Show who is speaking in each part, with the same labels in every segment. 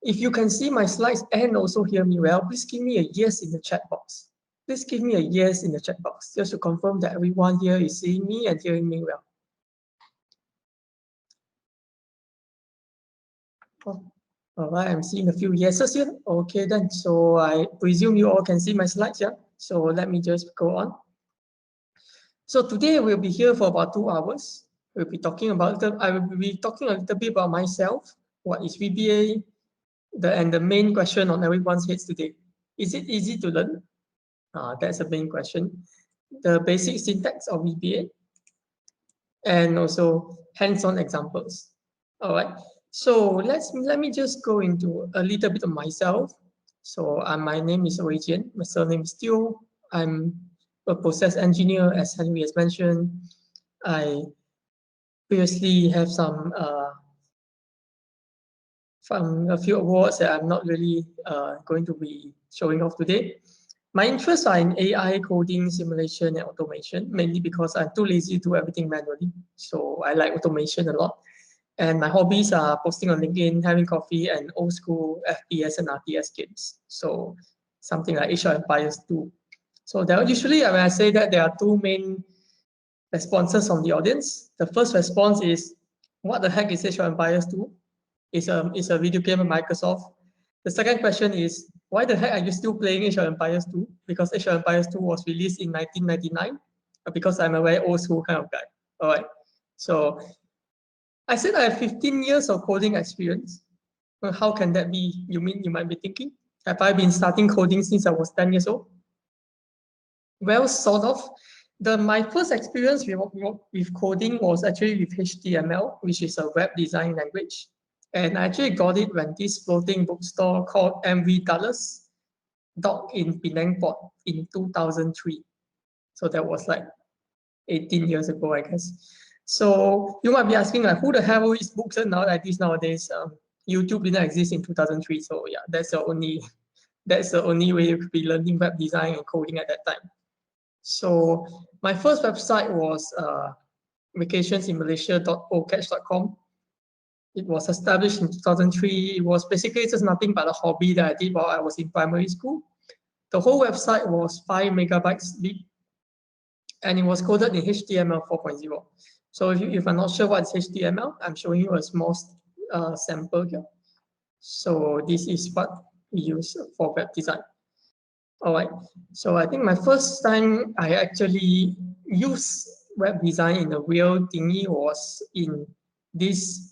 Speaker 1: If you can see my slides and also hear me well, please give me a yes in the chat box. Please give me a yes in the chat box, just to confirm that everyone here is seeing me and hearing me well. Oh, all right, I'm seeing a few yeses here. Okay then, so I presume you all can see my slides, yeah? So let me just go on. So today we'll be here for about 2 hours. We'll be talking about, I will be talking a little bit about myself, what is VBA, and the main question on everyone's heads today. Is it easy to learn? That's the main question. The basic syntax of VBA, and also hands-on examples. All right. So let me just go into a little bit of myself. So my name is Wei Jian. My surname is Teo. I'm a process engineer, as Henry has mentioned. I previously have some from a few awards that I'm not really going to be showing off today. My interests are in AI, coding, simulation, and automation, mainly because I'm too lazy to do everything manually. So I like automation a lot. And my hobbies are posting on LinkedIn, having coffee, and old school FPS and RTS games. So something like Age of Empires 2. So there usually, when I say that, there are two main responses from the audience. The first response is, what the heck is Age of Empires 2? It's a video game of Microsoft. The second question is, why the heck are you still playing Age of Empires 2? Because Age of Empires 2 was released in 1999, because I'm a very old school kind of guy. All right. So I said I have 15 years of coding experience. Well, how can that be? You might be thinking, have I been starting coding since I was 10 years old? Well, sort of. My first experience with coding was actually with HTML, which is a web design language. And I actually got it when this floating bookstore called MV Dollars docked in Penang Port in 2003. So that was like 18 years ago, I guess. So you might be asking, like, who the hell is books nowadays? YouTube didn't exist in 2003. So yeah, that's the only way you could be learning web design and coding at that time. So my first website was vacationsinmalaysia.ocatch.com. It was established in 2003. It was basically just nothing but a hobby that I did while I was in primary school. The whole website was 5 megabytes big, and it was coded in HTML 4.0. So if I'm not sure what is HTML, I'm showing you a small sample here. So this is what we use for web design. All right. So I think my first time I actually used web design in a real thingy was in this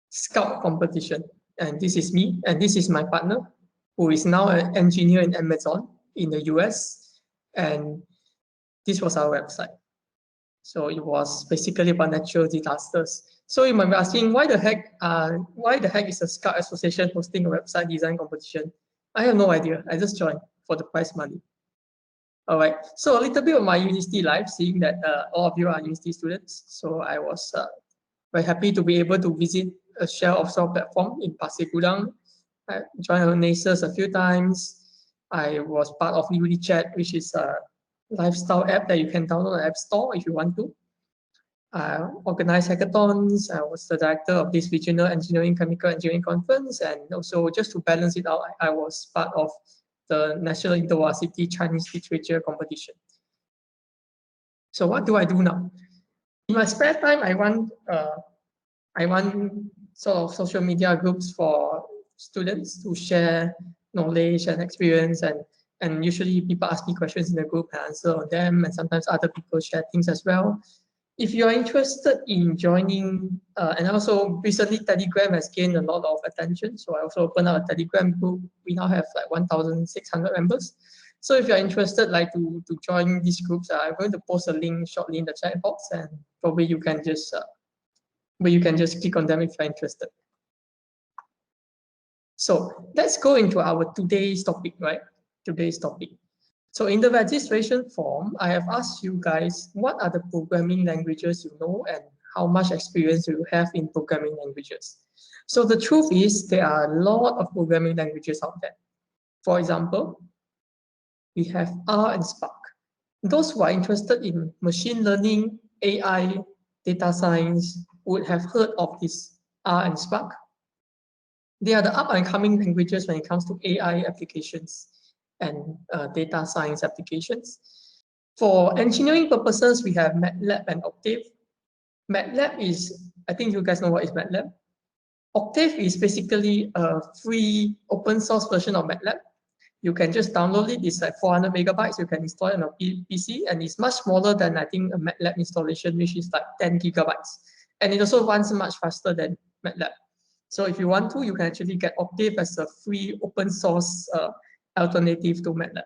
Speaker 1: Scout competition. And this is me, and this is my partner, who is now an engineer in Amazon in the US. And this was our website. So it was basically about natural disasters. So you might be asking, why the heck is a Scout association hosting a website design competition? I have no idea. I just joined for the prize money. All right. So a little bit of my university life, seeing that all of you are university students. So I was very happy to be able to visit a Shell offshore platform in Pasir Gudang. I joined NASES a few times. I was part of UniChat, which is a lifestyle app that you can download on the App Store if you want to. I organized hackathons. I was the director of this regional engineering chemical engineering conference, and also just to balance it out, I was part of the National Intervarsity Chinese Literature competition. So what do I do now? In my spare time, I run sort of social media groups for students to share knowledge and experience, and usually people ask me questions in the group and answer on them, and sometimes other people share things as well. If you are interested in joining, and also recently Telegram has gained a lot of attention, so I also opened up a Telegram group. We now have like 1,600 members. So if you're interested, like to join these groups, I'm going to post a link shortly in the chat box, and probably you can just click on them if you're interested. So let's go into our today's topic, right? Today's topic. So in the registration form, I have asked you guys, what are the programming languages you know and how much experience do you have in programming languages? So the truth is there are a lot of programming languages out there. For example, we have R and Spark. Those who are interested in machine learning, AI, data science would have heard of this R and Spark. They are the up-and-coming languages when it comes to AI applications and data science applications. For engineering purposes, we have MATLAB and Octave. MATLAB is, I think you guys know what is MATLAB. Octave is basically a free open source version of MATLAB. You can just download it. It's like 400 megabytes. You can install it on a PC, and it's much smaller than, I think, a MATLAB installation, which is like 10 gigabytes. And it also runs much faster than MATLAB. So if you want to, you can actually get Octave as a free open source alternative to MATLAB.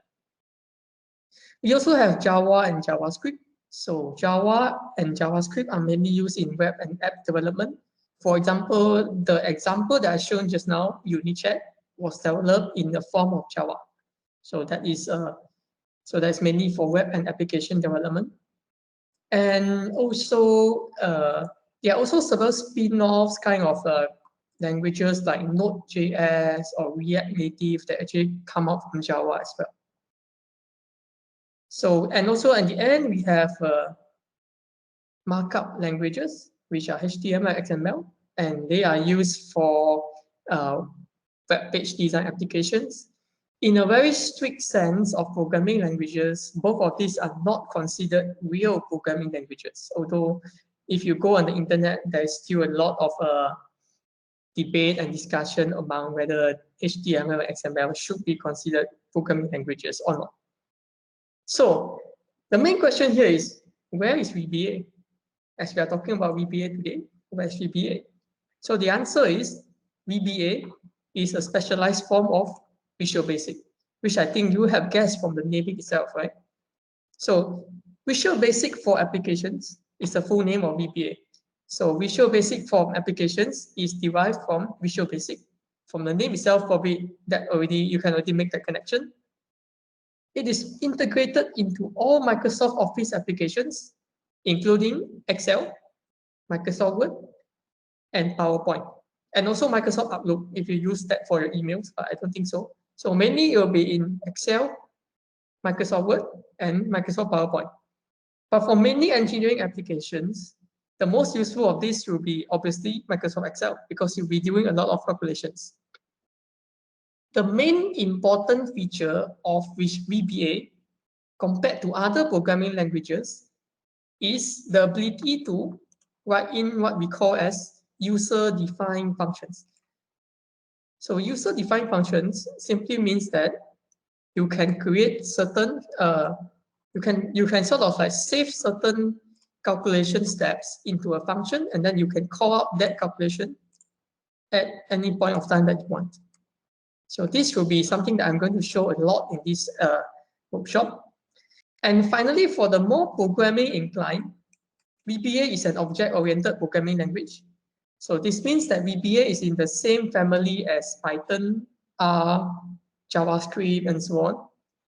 Speaker 1: We also have Java and JavaScript. So Java and JavaScript are mainly used in web and app development. For example, the example that I shown just now, UniChat, was developed in the form of Java. So that's mainly for web and application development. And also, there are also several spin-offs kind of languages like Node.js or React Native that actually come out from Java as well. So, and also at the end, we have markup languages, which are HTML, XML, and they are used for web page design applications. In a very strict sense of programming languages, both of these are not considered real programming languages. Although if you go on the internet, there's still a lot of debate and discussion among whether HTML and XML should be considered programming languages or not. So the main question here is, where is VBA? As we are talking about VBA today, where is VBA? So the answer is VBA is a specialized form of Visual Basic, which I think you have guessed from the naming itself, right? So Visual Basic for Applications is the full name of VBA. So Visual Basic for Applications is derived from Visual Basic. From the name itself, probably you can already make that connection. It is integrated into all Microsoft Office applications, including Excel, Microsoft Word, and PowerPoint, and also Microsoft Outlook if you use that for your emails, but I don't think so. So mainly it will be in Excel, Microsoft Word, and Microsoft PowerPoint. But for many engineering applications, the most useful of this will be obviously Microsoft Excel, because you'll be doing a lot of calculations. The main important feature of VBA compared to other programming languages is the ability to write in what we call as user-defined functions. So user-defined functions simply means that you can create certain, you can sort of like save certain calculation steps into a function, and then you can call out that calculation at any point of time that you want. So this will be something that I'm going to show a lot in this workshop. And finally, for the more programming inclined, VBA is an object-oriented programming language. So this means that VBA is in the same family as Python, R, JavaScript, and so on.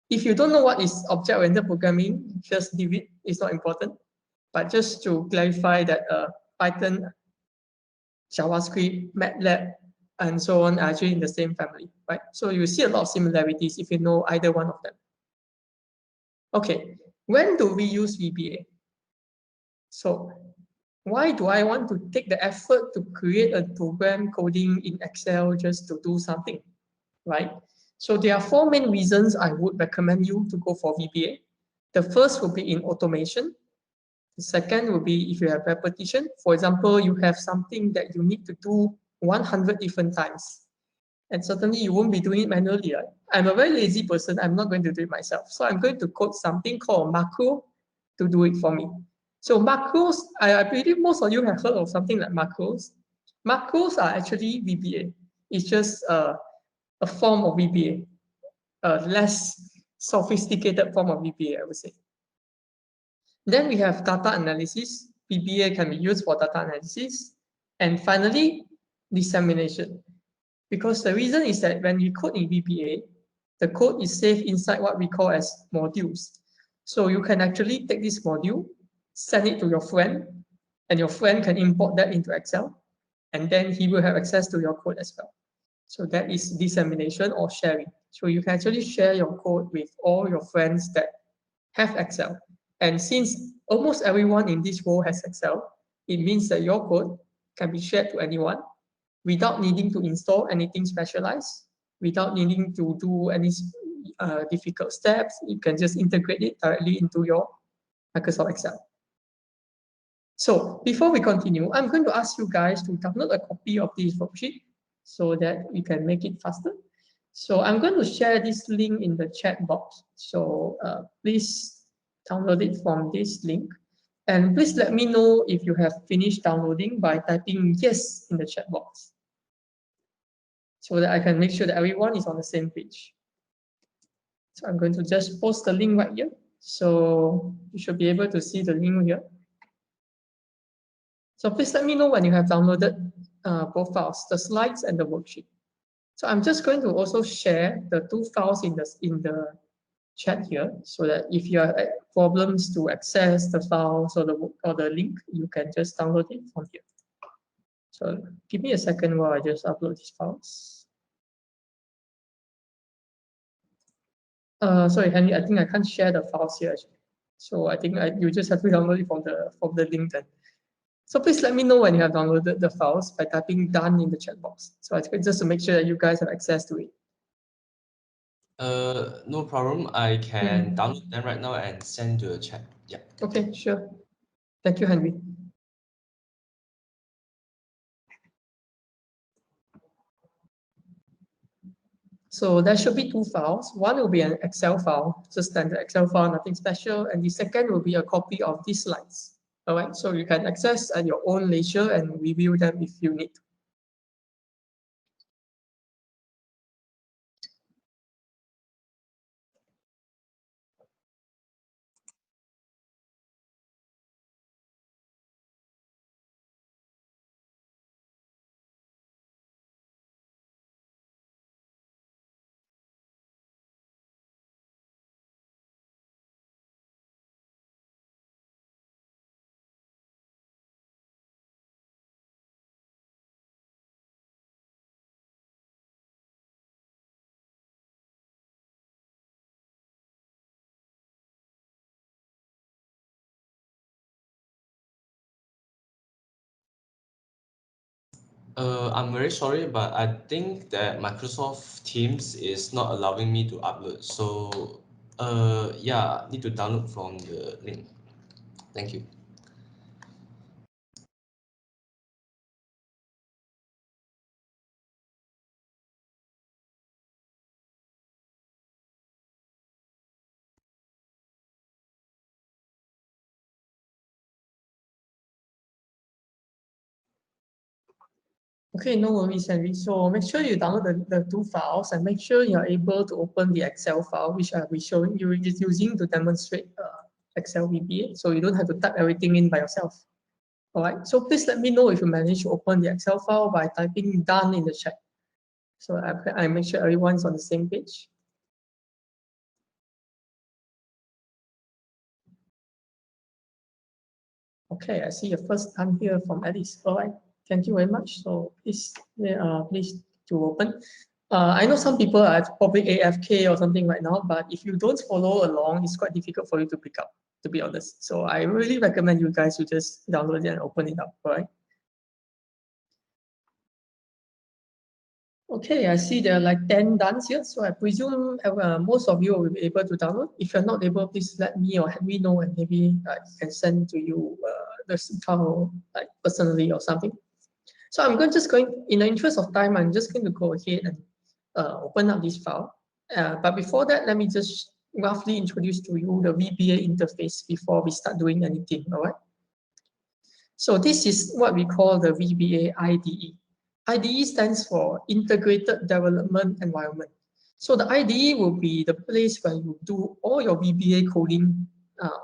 Speaker 1: If you don't know what is object-oriented programming, just leave it. It's not important. But just to clarify that Python, JavaScript, MATLAB, and so on are actually in the same family, right? So you see a lot of similarities if you know either one of them. Okay, when do we use VBA? So why do I want to take the effort to create a program coding in Excel just to do something, right? So there are 4 main reasons I would recommend you to go for VBA. The first will be in automation. The second will be if you have repetition. For example, you have something that you need to do 100 different times. And certainly you won't be doing it manually. Right? I'm a very lazy person. I'm not going to do it myself. So I'm going to code something called a macro to do it for me. So macros, I believe most of you have heard of something like macros. Macros are actually VBA. It's just a form of VBA, a less sophisticated form of VBA, I would say. Then we have data analysis. VBA can be used for data analysis. And finally, dissemination. Because the reason is that when we code in VBA, the code is saved inside what we call as modules. So you can actually take this module, send it to your friend, and your friend can import that into Excel, and then he will have access to your code as well. So that is dissemination or sharing. So you can actually share your code with all your friends that have Excel. And since almost everyone in this world has Excel, it means that your code can be shared to anyone without needing to install anything specialized, without needing to do any difficult steps. You can just integrate it directly into your Microsoft Excel. So before we continue, I'm going to ask you guys to download a copy of this worksheet so that we can make it faster. So I'm going to share this link in the chat box. So please download it from this link. And please let me know if you have finished downloading by typing yes in the chat box, so that I can make sure that everyone is on the same page. So I'm going to just post the link right here. So you should be able to see the link here. So please let me know when you have downloaded both files, the slides and the worksheet. So I'm just going to also share the two files in the chat here, so that if you have problems to access the files or the link, you can just download it from here. So give me a second while I just upload these files. Sorry, Henry, I think I can't share the files here actually. So I think you just have to download it from the link then. So please let me know when you have downloaded the files by typing done in the chat box. So it's just to make sure that you guys have access to it.
Speaker 2: No problem. I can download them right now and send to the chat. Yeah.
Speaker 1: Okay, sure. Thank you, Henry. So there should be two files. One will be an Excel file, just standard Excel file, nothing special. And the second will be a copy of these slides. All right, so you can access at your own leisure and review them if you need to.
Speaker 2: I'm very sorry, but I think that Microsoft Teams is not allowing me to upload. So, yeah, need to download from the link. Thank you.
Speaker 1: Okay, no worries, Henry. So make sure you download the two files and make sure you're able to open the Excel file, which I'll be showing you using to demonstrate Excel VBA. So you don't have to type everything in by yourself. All right, so please let me know if you manage to open the Excel file by typing done in the chat. So I make sure everyone's on the same page. Okay, I see your first time here from Alice. All right, thank you very much. So please to open. I know some people are probably AFK or something right now, but if you don't follow along, it's quite difficult for you to pick up, to be honest. So I really recommend you guys to just download it and open it up, all right? Okay, I see there are like 10 done here, so I presume most of you will be able to download. If you're not able, please let me or Henry know, and maybe I can send to you the file like personally or something. So I'm just going, in the interest of time, I'm just going to go ahead and open up this file. But before that, let me just roughly introduce to you the VBA interface before we start doing anything, all right? So this is what we call the VBA IDE. IDE stands for Integrated Development Environment. So the IDE will be the place where you do all your VBA coding,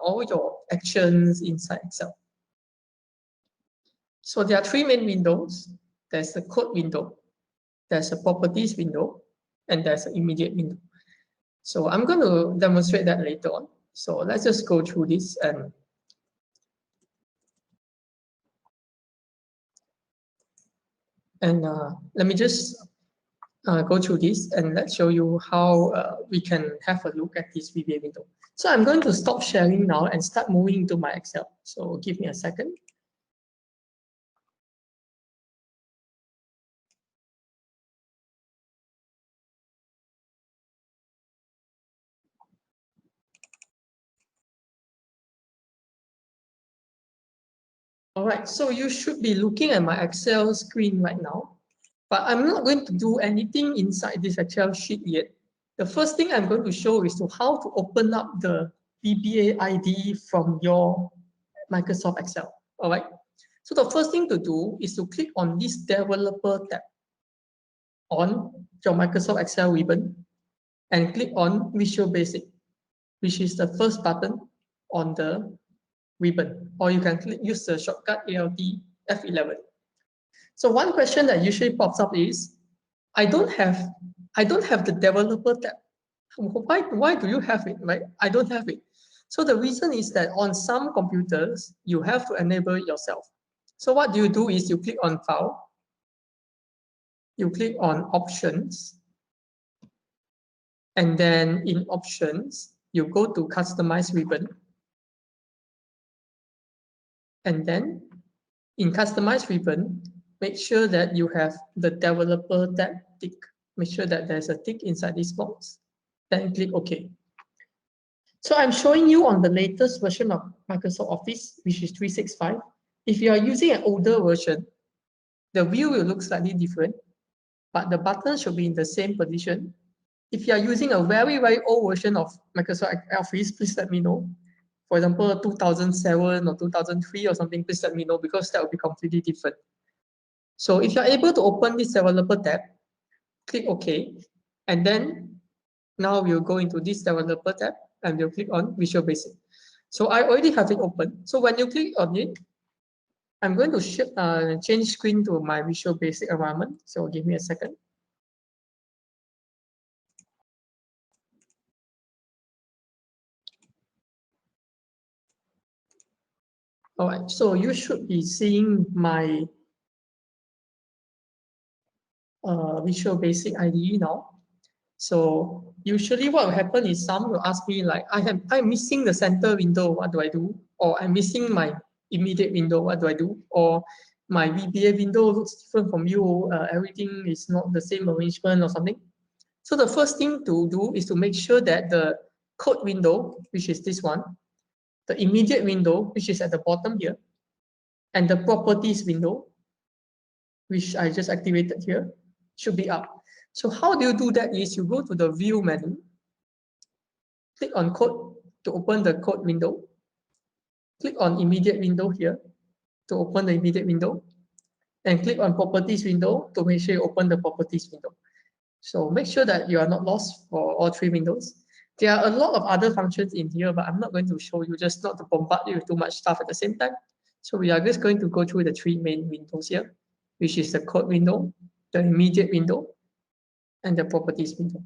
Speaker 1: all your actions inside Excel. So there are three main windows. There's the code window, there's a properties window, and there's an immediate window. So I'm going to demonstrate that later on. So let's just go through this and let me just go through this and let's show you how we can have a look at this VBA window. So I'm going to stop sharing now and start moving into my Excel. So give me a second. All right, so you should be looking at my Excel screen right now, but I'm not going to do anything inside this Excel sheet yet. The first thing I'm going to show is to how to open up the VBA IDE from your Microsoft Excel. All right. So the first thing to do is to click on this developer tab on your Microsoft Excel ribbon and click on Visual Basic, which is the first button on the ribbon, or you can use the shortcut Alt F11. So one question that usually pops up is, I don't have the developer tab. Why do you have it, right? I don't have it. So the reason is that on some computers, you have to enable it yourself. So what you do is you click on File, you click on Options, and then in Options, you go to Customize Ribbon. And then in Customize Ribbon, make sure that you have the developer tab tick. Make sure that there's a tick inside this box. Then click OK. So I'm showing you on the latest version of Microsoft Office, which is 365. If you are using an older version, the view will look slightly different, but the buttons should be in the same position. If you are using a very, very old version of Microsoft Office, please let me know. For example, 2007 or 2003 or something, please let me know, because that will be completely different. So if you're able to open this developer tab, click OK. And then now we'll go into this developer tab and we'll click on Visual Basic. So I already have it open. So when you click on it, I'm going to change screen to my Visual Basic environment. So give me a second. All right, so you should be seeing my Visual Basic IDE now. So usually what will happen is some will ask me like, I'm missing the center window, what do I do? Or I'm missing my immediate window, what do I do? Or my VBA window looks different from you, everything is not the same arrangement or something. So the first thing to do is to make sure that the code window, which is this one, the immediate window, which is at the bottom here, and the properties window, which I just activated here, should be up. So how do you do that is you go to the View menu, click on Code to open the code window, click on Immediate window here to open the immediate window, and click on Properties window to make sure you open the Properties window. So make sure that you are not lost for all three windows. There are a lot of other functions in here, but I'm not going to show you, just not to bombard you with too much stuff at the same time. So we are just going to go through the three main windows here, which is the code window, the immediate window, and the properties window.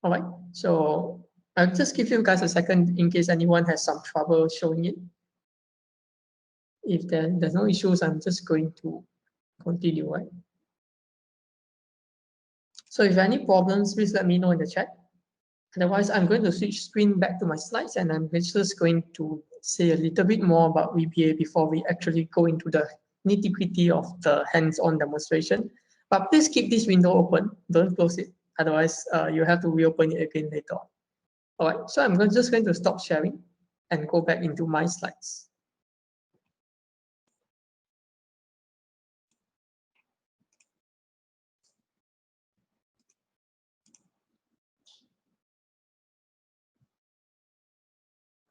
Speaker 1: All right, so I'll just give you guys a second in case anyone has some trouble showing it. If there's no issues, I'm just going to continue, right? So if any problems, please let me know in the chat. Otherwise, I'm going to switch screen back to my slides, and I'm just going to say a little bit more about VBA before we actually go into the nitty-gritty of the hands-on demonstration. But please keep this window open, don't close it. Otherwise, you have to reopen it again later on. All right, so I'm just going to stop sharing and go back into my slides.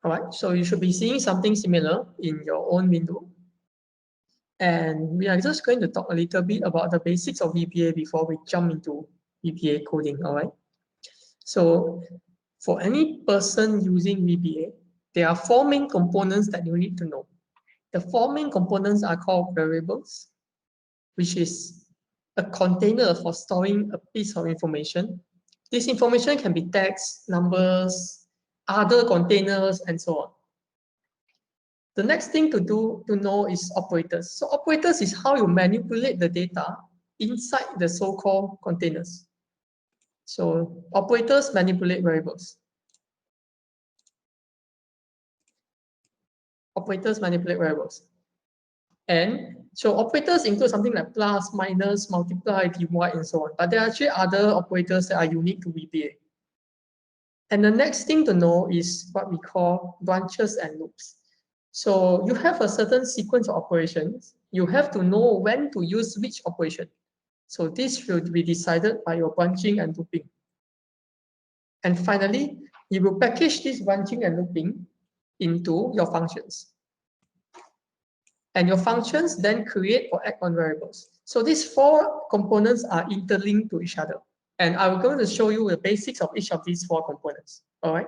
Speaker 1: All right, so you should be seeing something similar in your own window. And we are just going to talk a little bit about the basics of VBA before we jump into VBA coding, all right? So for any person using VBA, there are four main components that you need to know. The four main components are called variables, which is a container for storing a piece of information. This information can be text, numbers, other containers, and so on. The next thing to know is operators. So operators is how you manipulate the data inside the so-called containers. So operators manipulate variables. Operators manipulate variables. And so operators include something like plus, minus, multiply, divide, and so on. But there are actually other operators that are unique to VBA. And the next thing to know is what we call branches and loops. So you have a certain sequence of operations. You have to know when to use which operation. So this should be decided by your branching and looping. And finally, you will package this branching and looping into your functions. And your functions then create or act on variables. So these four components are interlinked to each other. And I'm going to show you the basics of each of these four components. All right.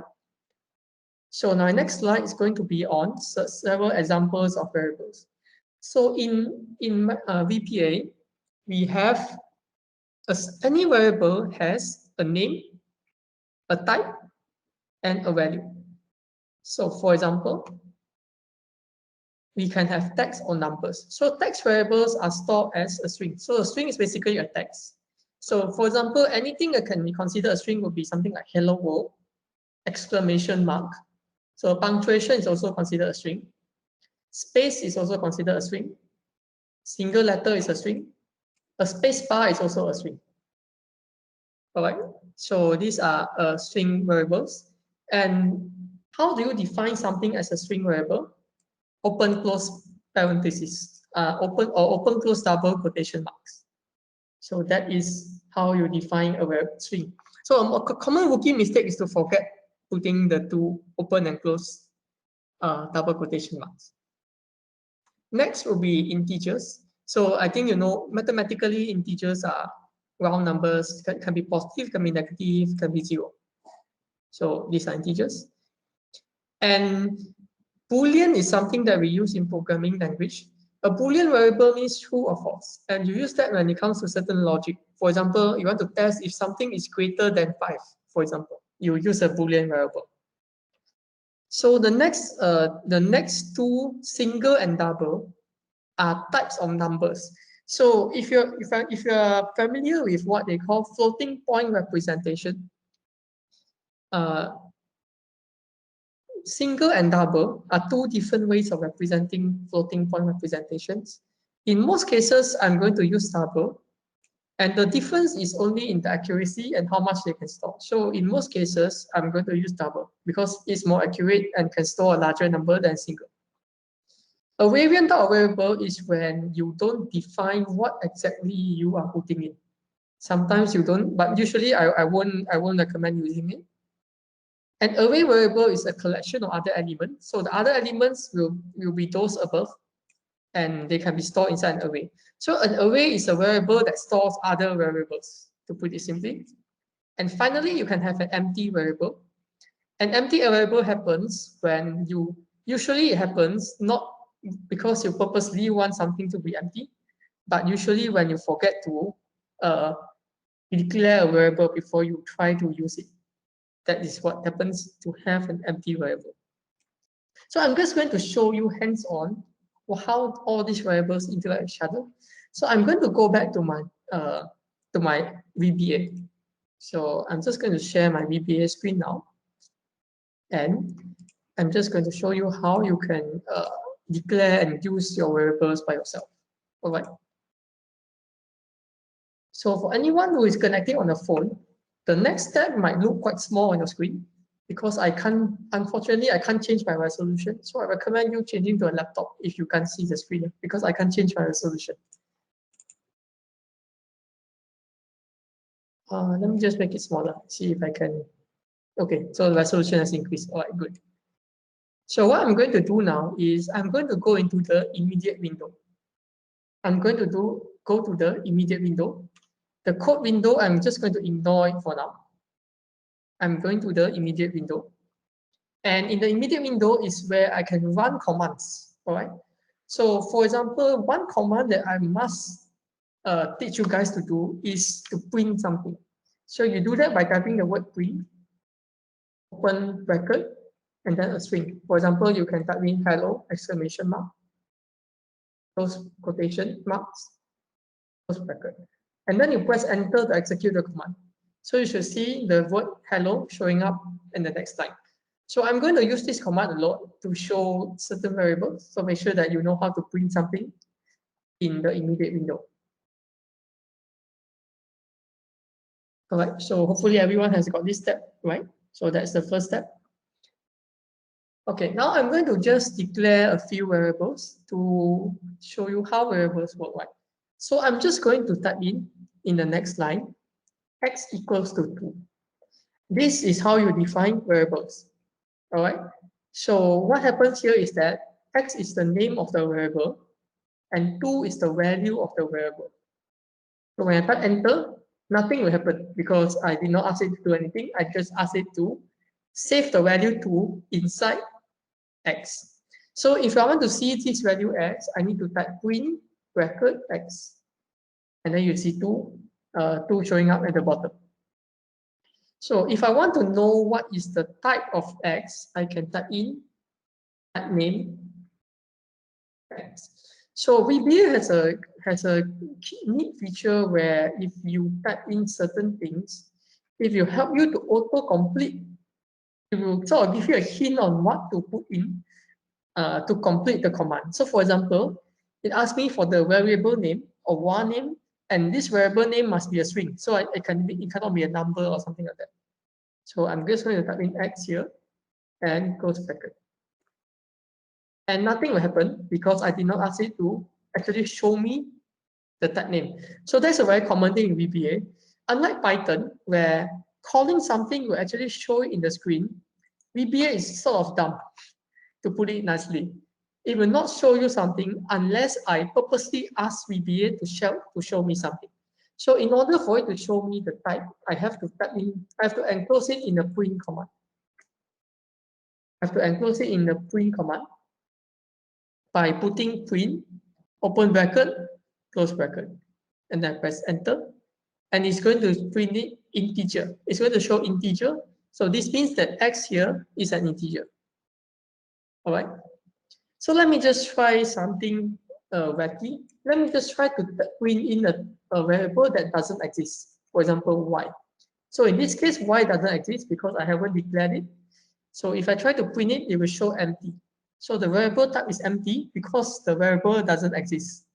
Speaker 1: So my next slide is going to be on several examples of variables. So in VBA, we have any variable has a name, a type, and a value. So for example, we can have text or numbers. So text variables are stored as a string. So a string is basically a text. So for example, anything that can be considered a string would be something like hello world, exclamation mark. So punctuation is also considered a string. Space is also considered a string. Single letter is a string. A space bar is also a string. All right. So these are string variables. And how do you define something as a string variable? Open close parentheses, open close double quotation marks. So that is how you define a string. So a common rookie mistake is to forget putting the two open and close double quotation marks. Next will be integers. So I think you know mathematically integers are round numbers, can be positive, can be negative, can be zero. So these are integers. And Boolean is something that we use in programming language. A Boolean variable means true or false. And you use that when it comes to certain logic. For example, you want to test if something is greater than 5, for example. You use a Boolean variable. So the next two, single and double, are types of numbers. So if you're familiar with what they call floating point representation, single and double are two different ways of representing floating point representations. In most cases, I'm going to use double, and the difference is only in the accuracy and how much they can store. So in most cases, I'm going to use double because it's more accurate and can store a larger number than single. A variant of variable is when you don't define what exactly you are putting in. Sometimes you don't, but usually I won't recommend using it. An array variable is a collection of other elements. So the other elements will be those above, and they can be stored inside an array. So an array is a variable that stores other variables, to put it simply. And finally, you can have an empty variable. An empty variable happens when usually it happens not because you purposely want something to be empty, but usually when you forget to declare a variable before you try to use it. That is what happens to have an empty variable. So I'm just going to show you hands-on how all these variables interact with each other. So I'm going to go back to my VBA. So I'm just going to share my VBA screen now. And I'm just going to show you how you can declare and use your variables by yourself. All right. So for anyone who is connecting on a phone, the next step might look quite small on your screen because unfortunately, I can't change my resolution. So I recommend you changing to a laptop if you can't see the screen because I can't change my resolution. Let me just make it smaller, see if I can. Okay, so the resolution has increased. All right, good. So what I'm going to do now is I'm going to go into the immediate window. I'm going to go to the immediate window. The code window, I'm just going to ignore it for now. I'm going to the immediate window. And in the immediate window is where I can run commands, all right? So for example, one command that I must teach you guys to do is to print something. So you do that by typing the word print, open bracket, and then a string. For example, you can type in hello, exclamation mark, close quotation marks, close bracket. And then you press enter to execute the command. So you should see the word hello showing up in the next line. So I'm going to use this command a lot to show certain variables. So make sure that you know how to print something in the immediate window. All right, so hopefully everyone has got this step, right? So that's the first step. Okay, now I'm going to just declare a few variables to show you how variables work like. So I'm just going to type in the next line, x equals to 2. This is how you define variables. All right. So what happens here is that x is the name of the variable and 2 is the value of the variable. So when I type enter, nothing will happen because I did not ask it to do anything. I just asked it to save the value 2 inside x. So if I want to see this value x, I need to type print bracket x. And then you see 2 showing up at the bottom. So if I want to know what is the type of x, I can type in that name x. So VBA has a neat feature where if you type in certain things, if you help you to auto-complete, it will sort of give you a hint on what to put in to complete the command. So for example, it asks me for the variable name or var name, and this variable name must be a string. So it cannot be a number or something like that. So I'm just going to type in x here and close bracket. And nothing will happen because I did not ask it to actually show me the type name. So that's a very common thing in VBA. Unlike Python, where calling something will actually show it in the screen, VBA is sort of dumb, to put it nicely. It will not show you something unless I purposely ask VBA to show me something. So in order for it to show me the type, I have to enclose it in the print command. I have to enclose it in the print command by putting print, open bracket, close bracket, and then press enter. And it's going to print it integer. It's going to show integer. So this means that x here is an integer. All right. So let me just try something wacky. Let me just try to print in a variable that doesn't exist. For example, y. So in this case, y doesn't exist because I haven't declared it. So if I try to print it, it will show empty. So the variable type is empty because the variable doesn't exist.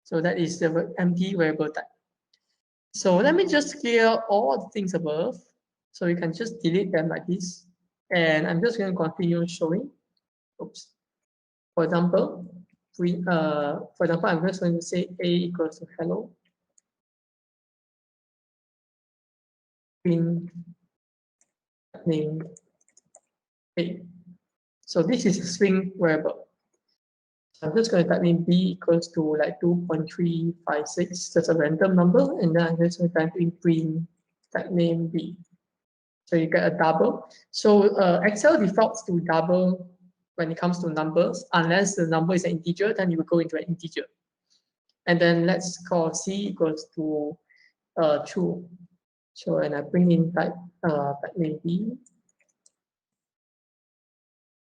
Speaker 1: So that is the empty variable type. So let me just clear all the things above. So you can just delete them like this. And I'm just going to continue showing. Oops. For example, I'm just going to say a equals to hello. Print name a. So this is a string variable. I'm just going to type in b equals to like 2.356, just a random number, and then I'm just going to type in print type name b. So you get a double. So Excel defaults to double when it comes to numbers, unless the number is an integer, then you will go into an integer. And then let's call c equals to true. So and I bring in type name b.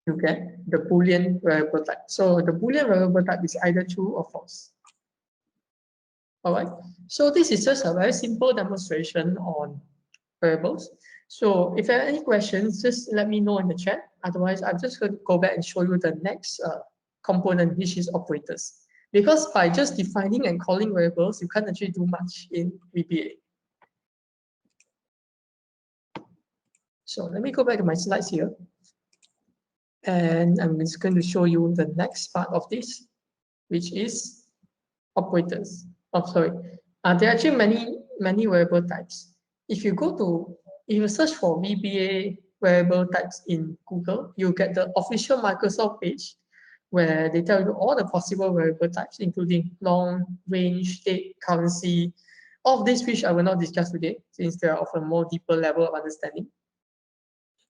Speaker 1: You get the Boolean variable type. So the Boolean variable type is either true or false. All right. So this is just a very simple demonstration on variables. So if you have any questions, just let me know in the chat. Otherwise, I'm just going to go back and show you the next component, which is operators. Because by just defining and calling variables, you can't actually do much in VBA. So let me go back to my slides here. And I'm just going to show you the next part of this, which is operators. Oh, sorry. There are actually many variable types. If you search for VBA variable types in Google, you get the official Microsoft page where they tell you all the possible variable types, including long, range, date, currency, all of this which I will not discuss today, since they are of a more deeper level of understanding.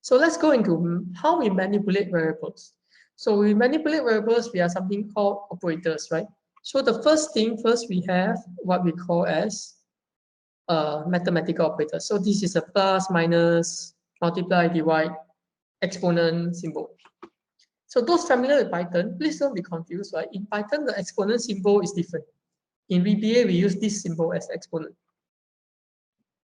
Speaker 1: So let's go into how we manipulate variables. So we manipulate variables via something called operators, right? So the first we have what we call as mathematical operators. So this is a plus, minus, multiply, divide, exponent symbol. So those familiar with Python, please don't be confused, right? In Python, the exponent symbol is different. In VBA, we use this symbol as exponent.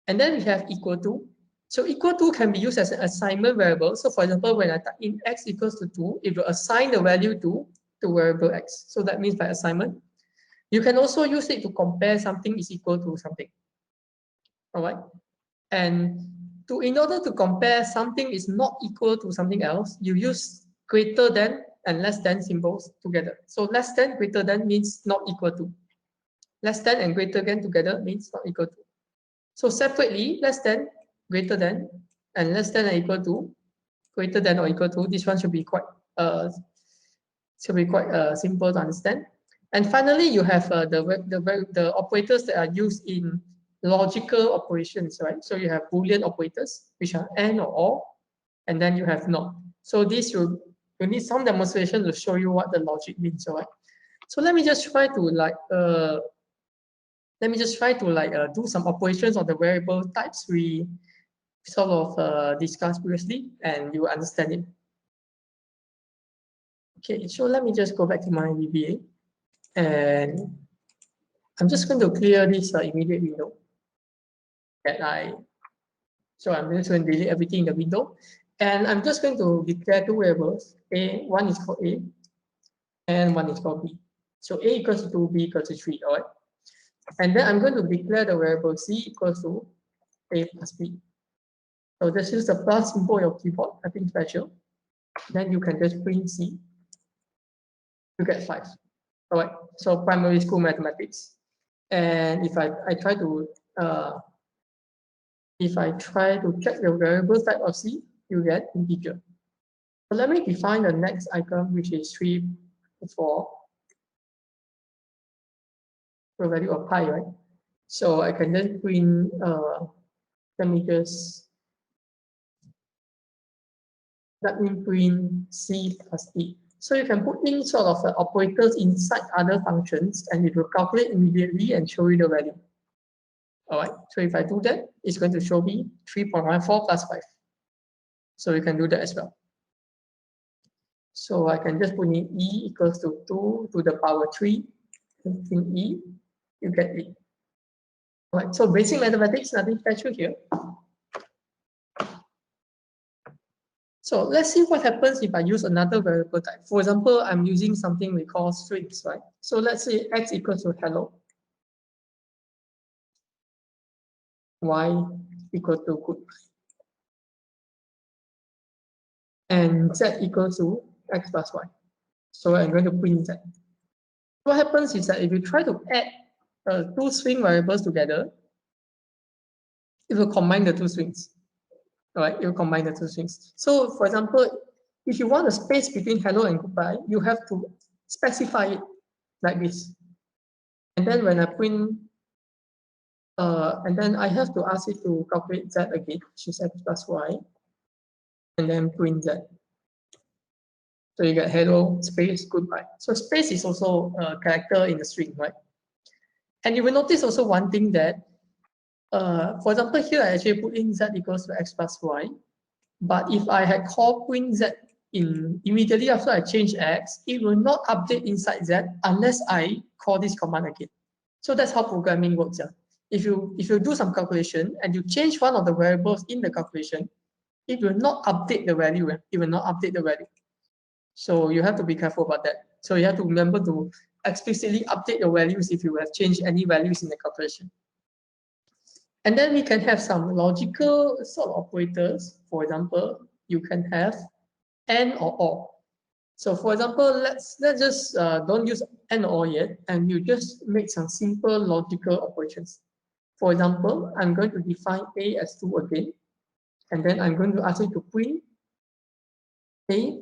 Speaker 1: And then we have equal to. So equal to can be used as an assignment variable. So for example, when I type in x equals to 2, it will assign the value to variable x. So that means by assignment. You can also use it to compare something is equal to something. All right. And in order to compare something is not equal to something else, you use greater than and less than symbols together. So less than, greater than means not equal to. Less than and greater than together means not equal to. So separately, less than, greater than, and less than or equal to, greater than or equal to. This one should be quite simple to understand. And finally, you have the operators that are used in logical operations, right? So you have Boolean operators, which are and or, and then you have not. So this you need some demonstration to show you what the logic means, all right? So let me just try to do some operations on the variable types we sort of discussed previously, and you understand it. Okay, so let me just go back to my VBA, and I'm just going to clear this immediate window so I'm just going to delete everything in the window, and I'm just going to declare two variables. One is called A, and one is called B. So A equals to 2, B equals to 3, all right? And then I'm going to declare the variable C equals to A plus B. So just use the plus symbol on your keyboard, nothing special. Then you can just print C. You get 5. All right, so primary school mathematics. And if I try to check the variable type of C, you get integer. So let me define the next item, which is 3, 4, the value of pi, right? So I can then print, let me print C plus E. So you can put in sort of operators inside other functions, and it will calculate immediately and show you the value. All right, so if I do that, it's going to show me 3.14 plus 5. So you can do that as well. So I can just put in E equals to 2 to the power 3. In E, you get it. All right, so basic mathematics, nothing special here. So let's see what happens if I use another variable type. For example, I'm using something we call strings, right? So let's say X equals to hello, Y equal to goodbye, and Z equals to X plus Y. So I'm going to print Z. What happens is that if you try to add two string variables together, it will combine the two strings. All right, it will combine the two strings. So for example, if you want a space between hello and goodbye, you have to specify it like this. And then when I print, and then I have to ask it to calculate Z again, which is X plus Y, and then print Z. So you get hello, space, goodbye. So space is also a character in the string, right? And you will notice also one thing that, for example, here I actually put in Z equals to X plus Y. But if I had called print Z immediately after I change X, it will not update inside Z unless I call this command again. So that's how programming works. Yeah? If you do some calculation and you change one of the variables in the calculation, it will not update the value. It will not update the value. So you have to be careful about that. So you have to remember to explicitly update your values if you have changed any values in the calculation. And then we can have some logical sort of operators. For example, you can have and or. So for example, let's just don't use and or yet, and you just make some simple logical operations. For example, I'm going to define A as 2 again, and then I'm going to ask it to print A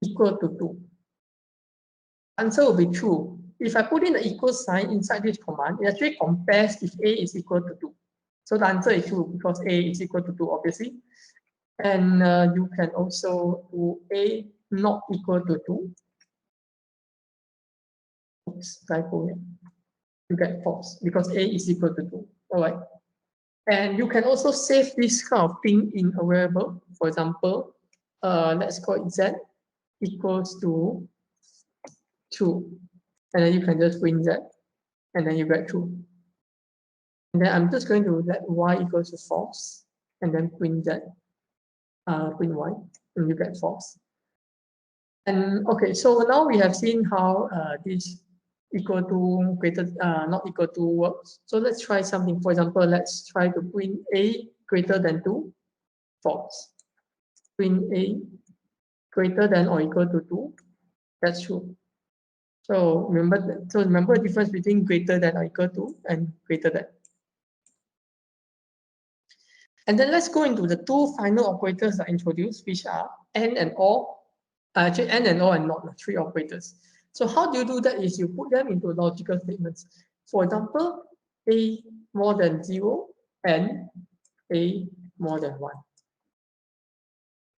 Speaker 1: equal to 2. Answer will be true. If I put in the equal sign inside this command, it actually compares if A is equal to 2. So the answer is true because A is equal to 2, obviously. And you can also do A not equal to 2. Oops, typo here. You get false because A is equal to 2. All right. And you can also save this kind of thing in a variable. For example, let's call it Z equals to 2. And then you can just print Z. And then you get true. And then I'm just going to let Y equals to false. And then print Z. Print Y. And you get false. And okay, so now we have seen how this equal to greater not equal to works. So let's try something. For example, let's try to print A greater than 2, false. Print A greater than or equal to 2, that's true. So remember the difference between greater than or equal to and greater than. And then let's go into the two final operators that I introduced, which are AND and OR. Actually, AND and OR and NOT, three operators. So how do you do that is you put them into logical statements. For example, A more than 0 and A more than 1.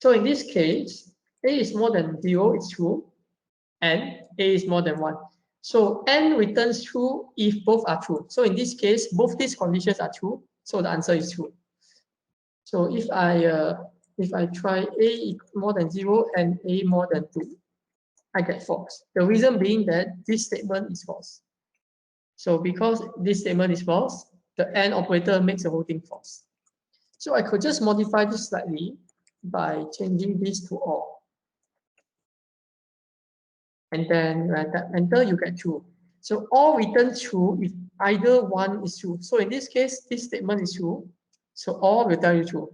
Speaker 1: So in this case, A is more than 0 is true, and A is more than 1. So N returns true if both are true. So in this case, both these conditions are true, so the answer is true. So if I try A more than 0 and A more than 2, I get false. The reason being that this statement is false. So because this statement is false, the AND operator makes the whole thing false. So I could just modify this slightly by changing this to OR. And then when I tap enter, you get true. So OR returns true if either one is true. So in this case, this statement is true. So OR will tell you true.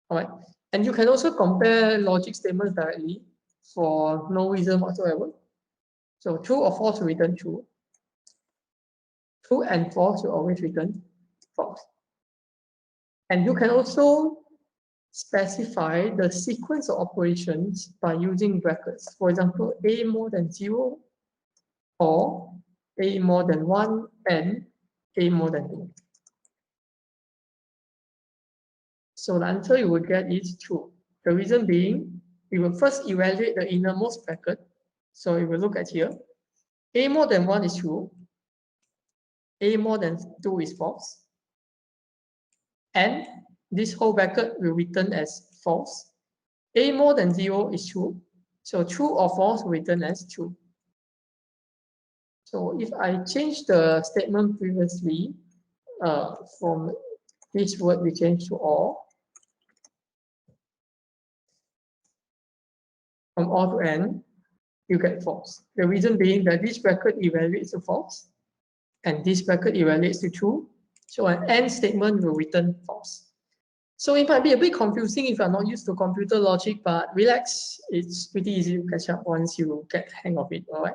Speaker 1: All right. And you can also compare logic statements directly for no reason whatsoever. So true or false will return true. True and false will always return false. And you can also specify the sequence of operations by using brackets. For example, A more than 0 or A more than 1 and A more than 2. So the answer you will get is true. The reason being, we will first evaluate the innermost bracket. So we will look at here. A more than 1 is true. A more than 2 is false. And this whole bracket will return as false. A more than 0 is true. So true or false will return as true. So if I change the statement previously from this word we change to OR, from OR to AND, you get false. The reason being that this bracket evaluates to false, and this bracket evaluates to true. So an AND statement will return false. So it might be a bit confusing if you're not used to computer logic, but relax, it's pretty easy to catch up once you get the hang of it, all right?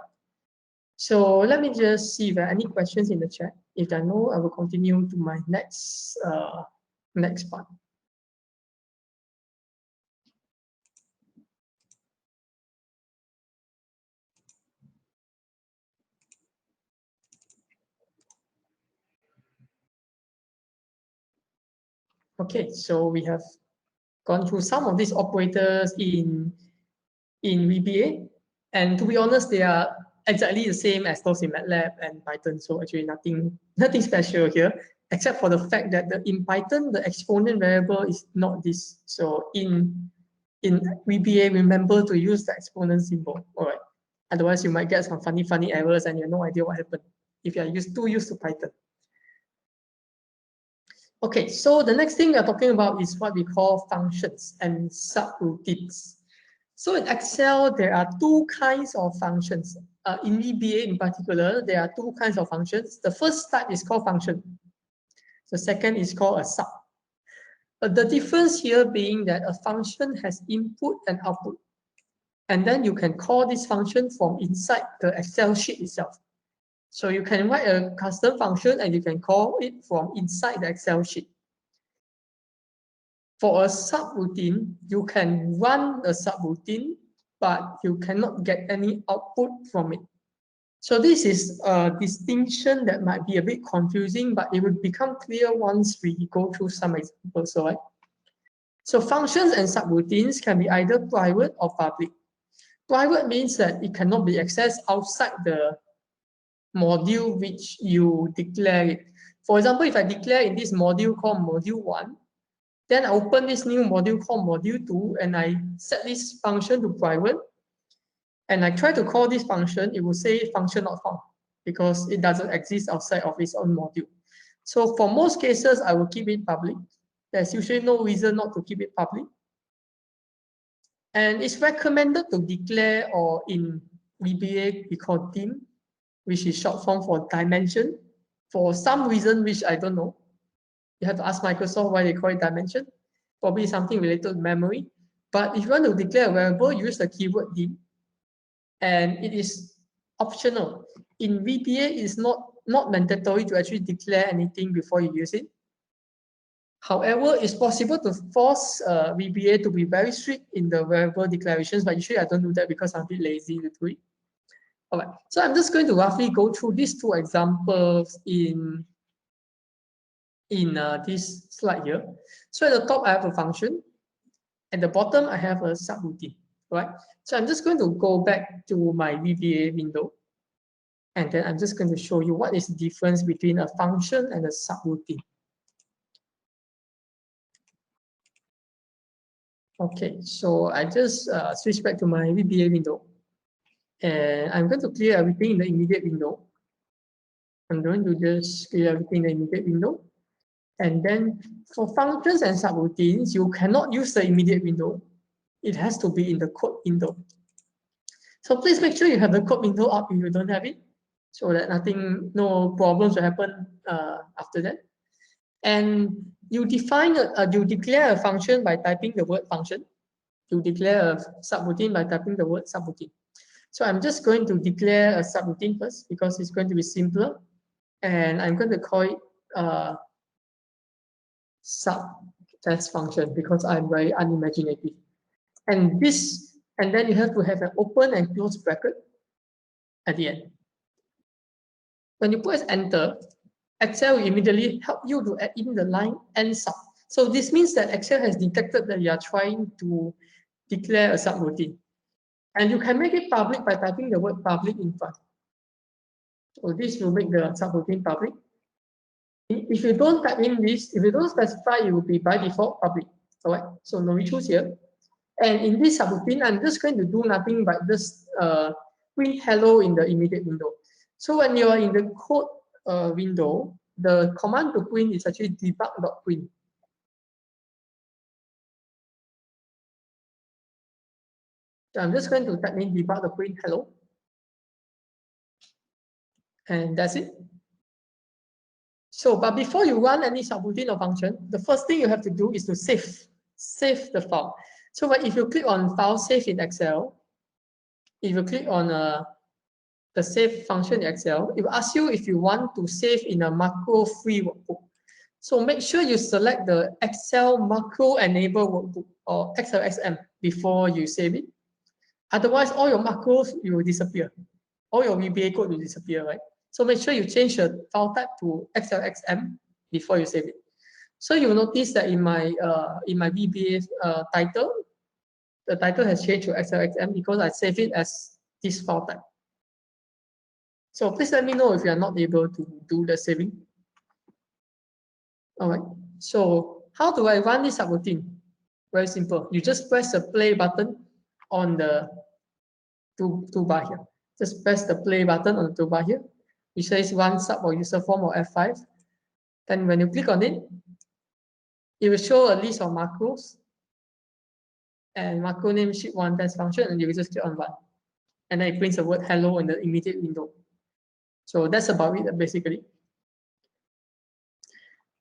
Speaker 1: So let me just see if there are any questions in the chat. If there are no, I will continue to my next part. Okay, so we have gone through some of these operators in VBA, and to be honest, they are exactly the same as those in MATLAB and Python. So actually nothing special here, except for the fact that in Python, the exponent variable is not this. So in VBA, remember to use the exponent symbol. All right. Otherwise, you might get some funny errors and you have no idea what happened if you are too used to Python. Okay, so the next thing we are talking about is what we call functions and subroutines. So in Excel, there are two kinds of functions. In VBA in particular, there are two kinds of functions. The first type is called function. The second is called a sub. But the difference here being that a function has input and output. And then you can call this function from inside the Excel sheet itself. So you can write a custom function and you can call it from inside the Excel sheet. For a subroutine, you can run a subroutine, but you cannot get any output from it. So this is a distinction that might be a bit confusing, but it will become clear once we go through some examples. Right? So functions and subroutines can be either private or public. Private means that it cannot be accessed outside the module which you declare it. For example, if I declare in this module called module 1, then I open this new module called module 2 and I set this function to private and I try to call this function, it will say function not found because it doesn't exist outside of its own module. So for most cases, I will keep it public. There's usually no reason not to keep it public. And it's recommended to declare, or in VBA we call dim, which is short form for dimension, for some reason which I don't know. You have to ask Microsoft why they call it dimension. Probably something related to memory. But if you want to declare a variable, use the keyword dim, and it is optional. In VBA, it's not mandatory to actually declare anything before you use it. However, it's possible to force VBA to be very strict in the variable declarations, but usually I don't do that because I'm a bit lazy to do it. All right, so I'm just going to roughly go through these two examples in this slide here. So at the top, I have a function. At the bottom, I have a subroutine, right? So I'm just going to go back to my VBA window. And then I'm just going to show you what is the difference between a function and a subroutine. Okay, so I just switch back to my VBA window. And I'm going to clear everything in the immediate window. I'm going to just clear everything in the immediate window. And then for functions and subroutines, you cannot use the immediate window. It has to be in the code window. So please make sure you have the code window up if you don't have it, so that no problems will happen after that. And you you declare a function by typing the word function. You declare a subroutine by typing the word subroutine. So I'm just going to declare a subroutine first because it's going to be simpler. And I'm going to call it sub test function because I'm very unimaginative. And then you have to have an open and close bracket at the end. When you press enter, Excel will immediately help you to add in the line and sub. So this means that Excel has detected that you are trying to declare a subroutine. And you can make it public by typing the word public in front. So this will make the subroutine public. If you don't type in this, if you don't specify, it will be by default public. All right, so no issues here. And in this subroutine, I'm just going to do nothing but just print hello in the immediate window. So when you're in the code window, the command to print is actually debug.print. So I'm just going to type in debug.print hello. And that's it. So, but before you run any subroutine or function, the first thing you have to do is to save the file. So if you click on File, Save in Excel, if you click on the Save function in Excel, it will ask you if you want to save in a macro-free workbook. So make sure you select the Excel macro enable workbook or XLXM before you save it. Otherwise, all your macros will disappear. All your VBA code will disappear, right? So make sure you change the file type to XLXM before you save it. So you'll notice that in my VBA title, the title has changed to XLXM because I save it as this file type. So please let me know if you are not able to do the saving. All right. So how do I run this subroutine? Very simple. You just press the play button on the toolbar here. Just press the play button on the toolbar here. It says run sub or user form or F5. Then when you click on it, it will show a list of macros and macro name sheet1 test function, and you will just click on run. And then it prints the word hello in the immediate window. So that's about it basically.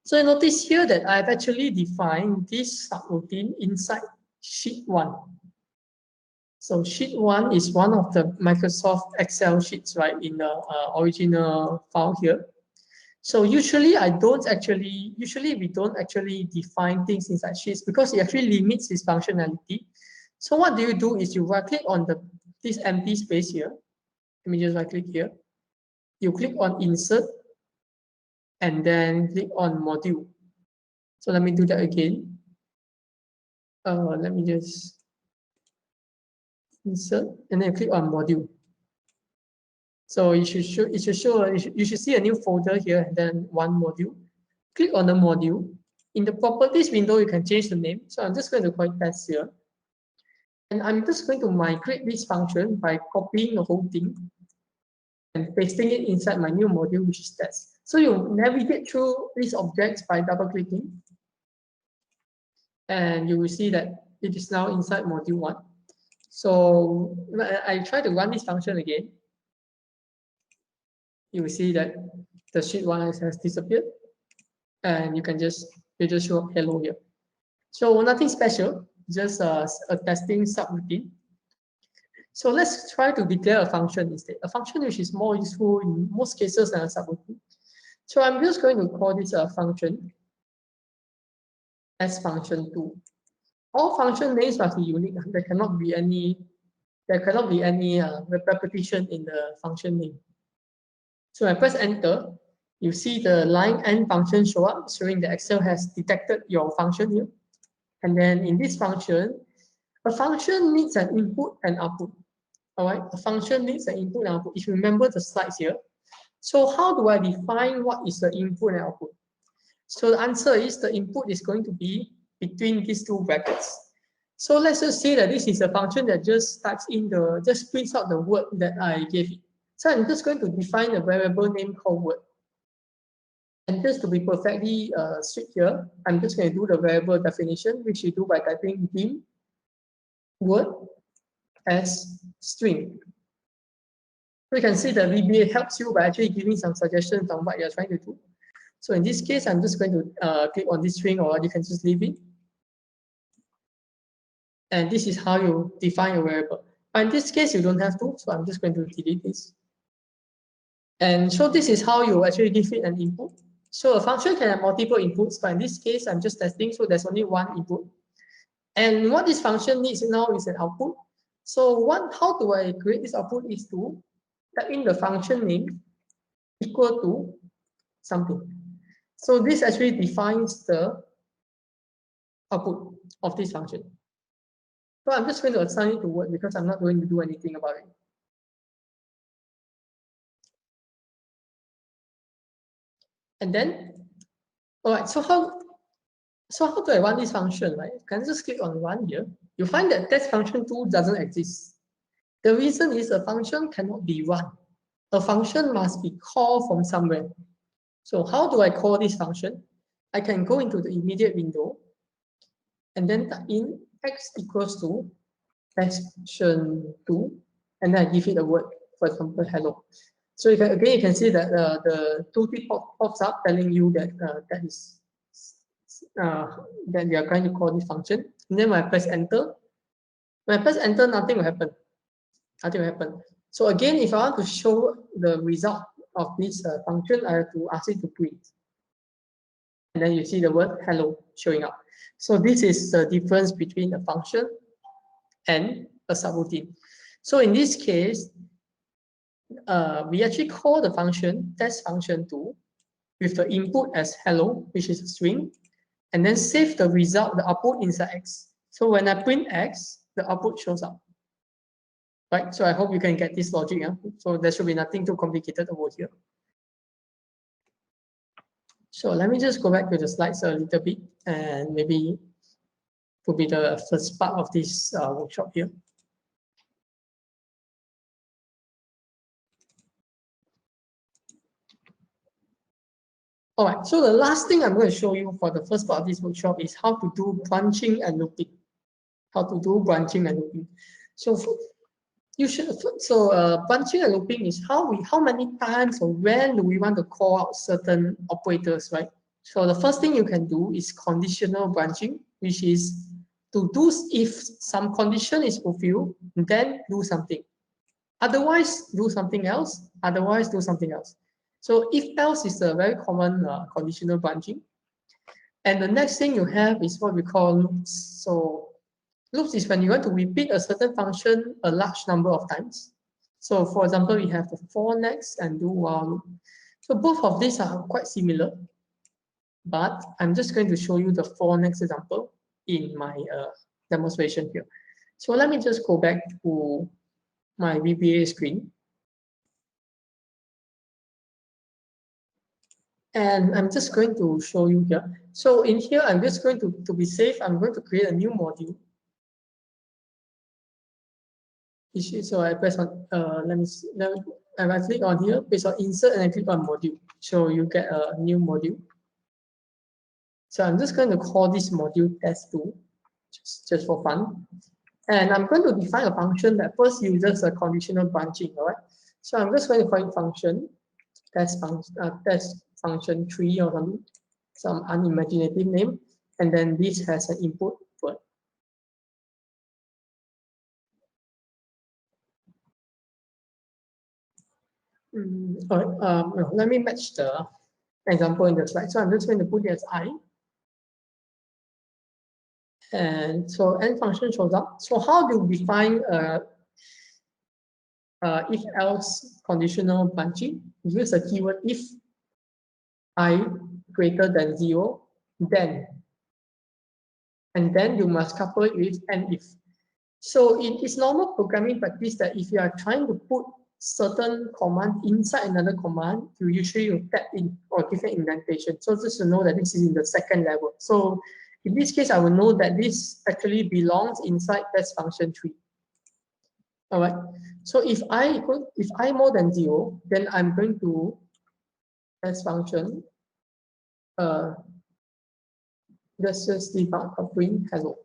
Speaker 1: So you notice here that I've actually defined this subroutine inside sheet 1. So sheet 1 is one of the Microsoft Excel sheets, right, in the original file here. So usually we don't actually define things inside sheets because it actually limits its functionality. So what do? Is you right click on this empty space here. Let me just right click here. You click on insert and then click on module. So let me do that again. Let me just insert and then click on module. So you should see a new folder here and then one module. Click on the module. In the properties window, you can change the name. So I'm just going to call it test here. And I'm just going to migrate this function by copying the whole thing and pasting it inside my new module, which is test. So you navigate through these objects by double clicking. And you will see that it is now inside module 1. So I try to run this function again. You will see that the sheet 1 has disappeared. And you just show up hello here. So nothing special, just a testing subroutine. So let's try to declare a function instead, a function which is more useful in most cases than a subroutine. So I'm just going to call this a function as function2. All function names must be unique. There cannot be any repetition in the function name. So I press enter. You see the line end function show up, showing that Excel has detected your function here. And then in this function, a function needs an input and output. All right, a function needs an input and output. If you remember the slides here. So how do I define what is the input and output? So the answer is the input is going to be between these two brackets. So let's just say that this is a function that just just prints out the word that I gave it. So I'm just going to define a variable name called word. And just to be perfectly strict here, I'm just going to do the variable definition, which you do by typing dim word as string. So you can see that VBA helps you by actually giving some suggestions on what you're trying to do. So in this case, I'm just going to click on this string, or you can just leave it. And this is how you define a variable. But in this case, you don't have to, so I'm just going to delete this. And so this is how you actually give it an input. So a function can have multiple inputs, but in this case, I'm just testing, so there's only one input. And what this function needs now is an output. So how do I create this output is to type in the function name equal to something. So this actually defines the output of this function. So I'm just going to assign it to word because I'm not going to do anything about it. And then, all right, so how do I run this function, right? Can I just click on run here? You find that test function 2 doesn't exist. The reason is a function cannot be run. A function must be called from somewhere. So how do I call this function? I can go into the immediate window and then type in x equals to function 2, and then I give it a word, for example, hello. So you can see that the tooltip pops up telling you that that we are going to call this function. And then when I press enter, nothing will happen. Nothing will happen. So again, if I want to show the result of this function, I have to ask it to print. And then you see the word hello showing up. So this is the difference between a function and a subroutine. So in this case, we actually call the function test function 2 with the input as hello, which is a string, and then save the result, the output inside X. So when I print X, the output shows up. Right, so I hope you can get this logic. Yeah? So there should be nothing too complicated over here. So let me just go back to the slides a little bit, and maybe will be the first part of this workshop here. All right, so the last thing I'm going to show you for the first part of this workshop is how to do branching and looping. How to do branching and looping. So branching and looping is how many times or when do we want to call out certain operators, right? So the first thing you can do is conditional branching, which is to do if some condition is fulfilled, then do something. Otherwise, do something else. Otherwise, do something else. So if else is a very common conditional branching. And the next thing you have is what we call loops. So loops is when you want to repeat a certain function a large number of times. So for example, we have the for next and do while loop. So both of these are quite similar, but I'm just going to show you the for next example in my demonstration here. So let me just go back to my VBA screen. And I'm just going to show you here. So in here, I'm just going to be safe, I'm going to create a new module. So I press on, I click on here, based on insert, and I click on module. So you get a new module. So I'm just going to call this module test2, just for fun. And I'm going to define a function that first uses a conditional branching, all right? So I'm just going to call it function, test function 3 or something, some unimaginative name. And then this has an input word. Let me match the example in the slide. So I'm just going to put it as I. And so n function shows up. So how do we define if else conditional branching? Use the keyword if I greater than 0, then. And then you must couple it with and if. So it is normal programming practice that if you are trying to put certain command inside another command, you usually will tap in or give an indentation. So just to know that this is in the second level. So in this case, I will know that this actually belongs inside test function 3. All right. So if I more than 0, then I'm going to test function. Let's just debug or print hello.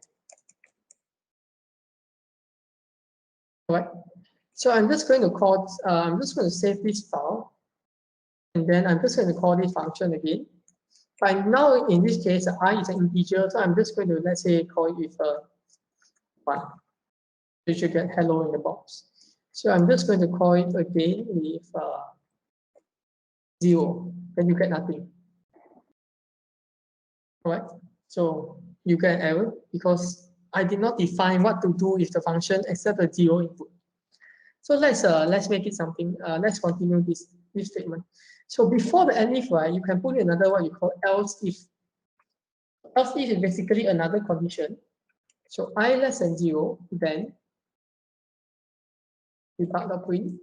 Speaker 1: All right. So I'm just going to call. I'm just going to save this file, and then I'm just going to call this function again. But now in this case, I is an integer, so I'm just going to, let's say, call it with 1. You should get hello in the box. So I'm just going to call it again with 0. Then you get nothing. All right. So you get an error because I did not define what to do with the function except a 0 input. So let's make it something. Let's continue this statement. So before the and if, right, you can put another what you call else if. Else if is basically another condition. So I less than 0, then debug the print.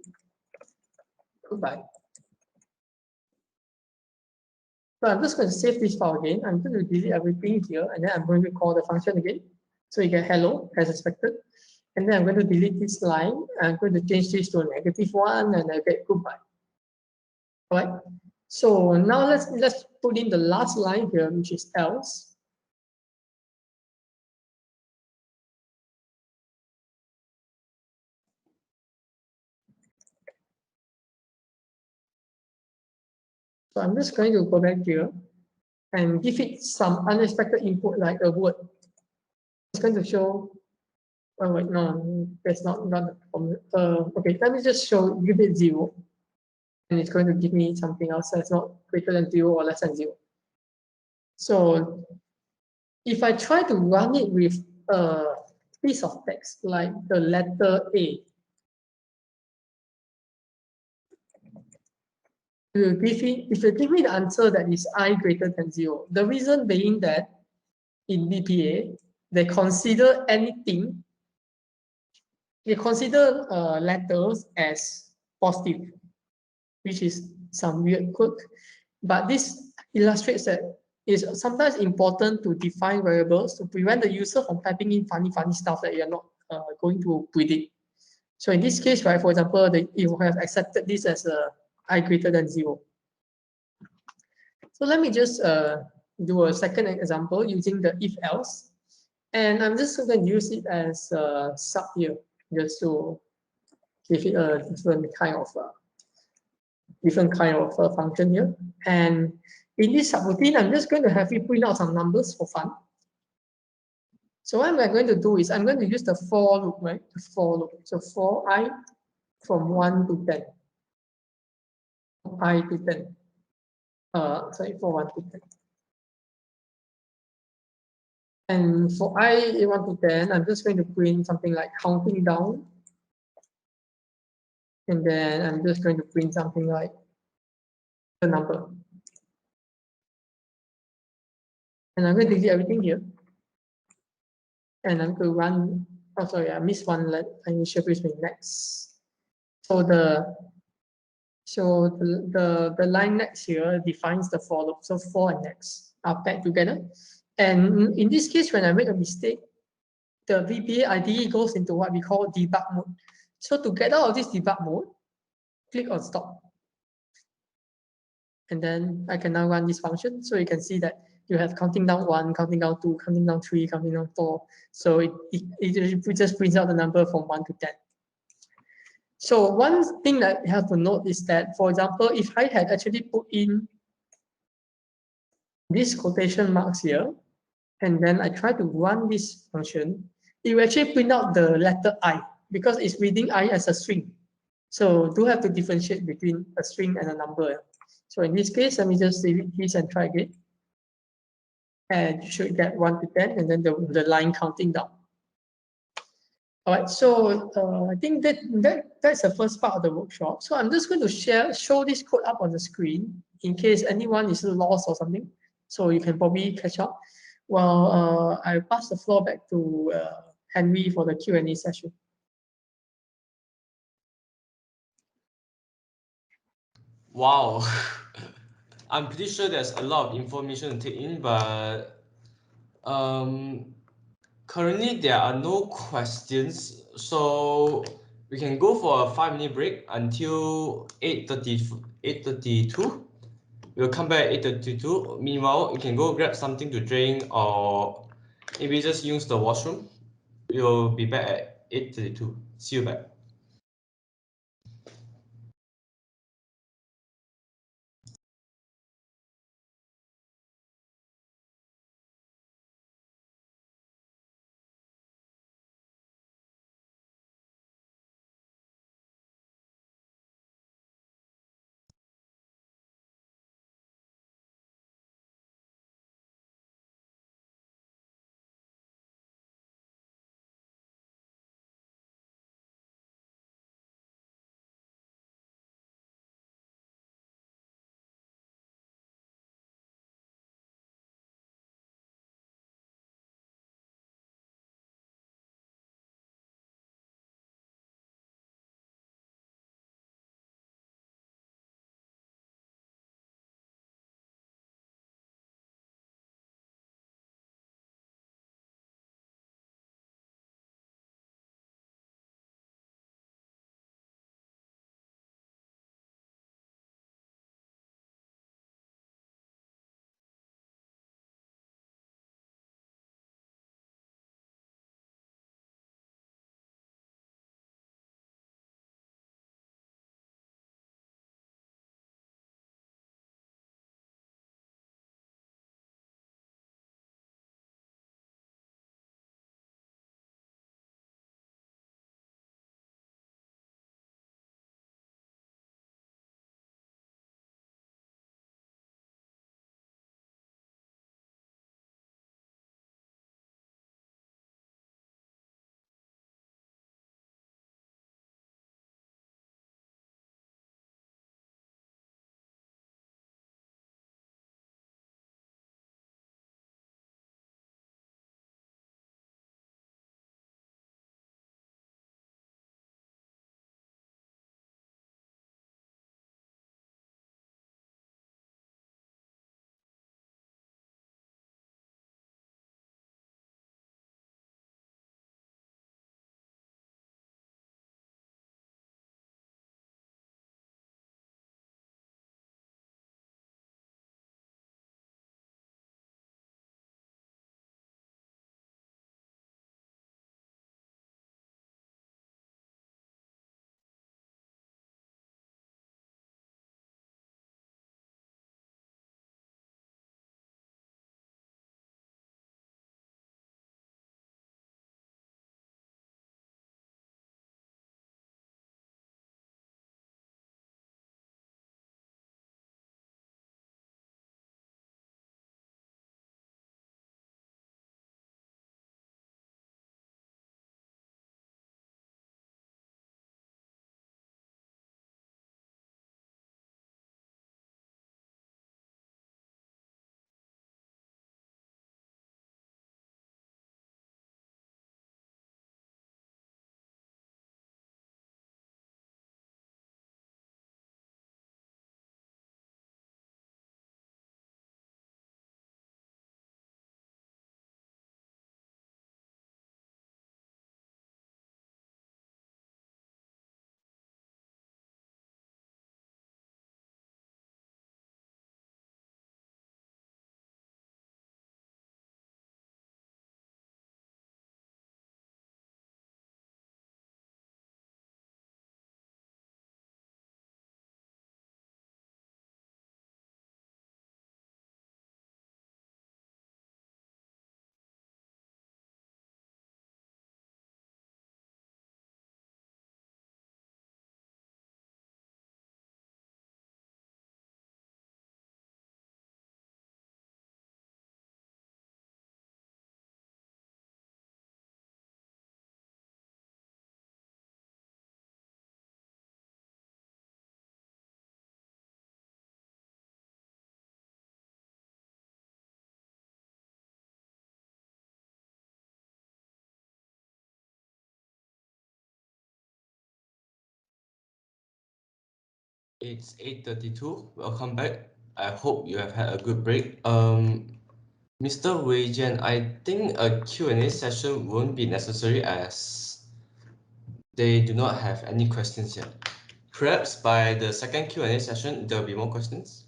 Speaker 1: Goodbye. So I'm just going to save this file again. I'm going to delete everything here, and then I'm going to call the function again. So you get hello as expected. And then I'm going to delete this line. I'm going to change this to a -1, and I get goodbye. All right. So now let's put in the last line here, which is else. So I'm just going to go back here and give it some unexpected input like a word. It's going to show. Oh wait, no, that's not the formula. Okay, let me just give it 0, and it's going to give me something else that's not greater than 0 or less than 0. So if I try to run it with a piece of text like the letter A, if you give me the answer that is I greater than 0, the reason being that in VBA, they consider anything, they consider letters as positive, which is some weird quirk. But this illustrates that it's sometimes important to define variables to prevent the user from typing in funny stuff that you're not going to predict. So in this case, right, for example, you have accepted this as a I greater than 0. So let me just do a second example using the if else. And I'm just going to use it as a sub here, just to give it a different kind of function here. And in this subroutine, I'm just going to have it print out some numbers for fun. So what I'm going to do is I'm going to use the for loop, right? The for loop. So for I from 1 to 10. I to 10. Sorry, for 1 to 10. And for I 1 to 10, I'm just going to print something like counting down. And then I'm just going to print something like the number. And I'm going to delete everything here. And I'm going to run, oh sorry, I missed one line. I should press next. So the line next here defines the for loop. So for and next are paired together. And in this case, when I make a mistake, the VBA IDE goes into what we call debug mode. So to get out of this debug mode, click on stop. And then I can now run this function. So you can see that you have counting down 1, counting down 2, counting down 3, counting down 4. So it just prints out the number from 1 to 10. So one thing that you have to note is that, for example, if I had actually put in these quotation marks here, and then I try to run this function, it will actually print out the letter I because it's reading I as a string. So do have to differentiate between a string and a number. So in this case, let me just save it here and try again. And you should get 1 to 10, and then the line counting down. All right, so I think that's the first part of the workshop. So I'm just going to show this code up on the screen in case anyone is lost or something. So you can probably catch up. Well, I pass the floor back to Henry for the Q&A session.
Speaker 2: Wow. I'm pretty sure there's a lot of information to take in, but currently there are no questions, so we can go for a 5-minute break until 8:32. We'll come back at 8:32. Meanwhile, you can go grab something to drink or maybe just use the washroom. We'll be back at 8:32. See you back. It's 8:32. Welcome back. I hope you have had a good break. Mr. Wei Jian, I think a Q&A session won't be necessary as they do not have any questions yet. Perhaps by the second Q&A session, there will be more questions.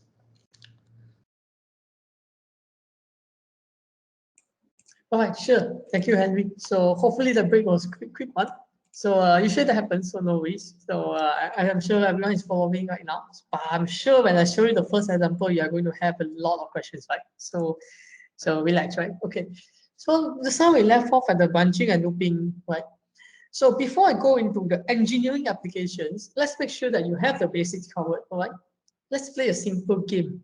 Speaker 1: All right, sure. Thank you, Henry. So hopefully the break was quick one. So usually that happens, so no worries. So I am sure everyone is following right now. But I'm sure when I show you the first example, you are going to have a lot of questions, right? So relax, right? Okay. So the time we left off at the bunching and looping, right? So before I go into the engineering applications, let's make sure that you have the basics covered, all right? Let's play a simple game.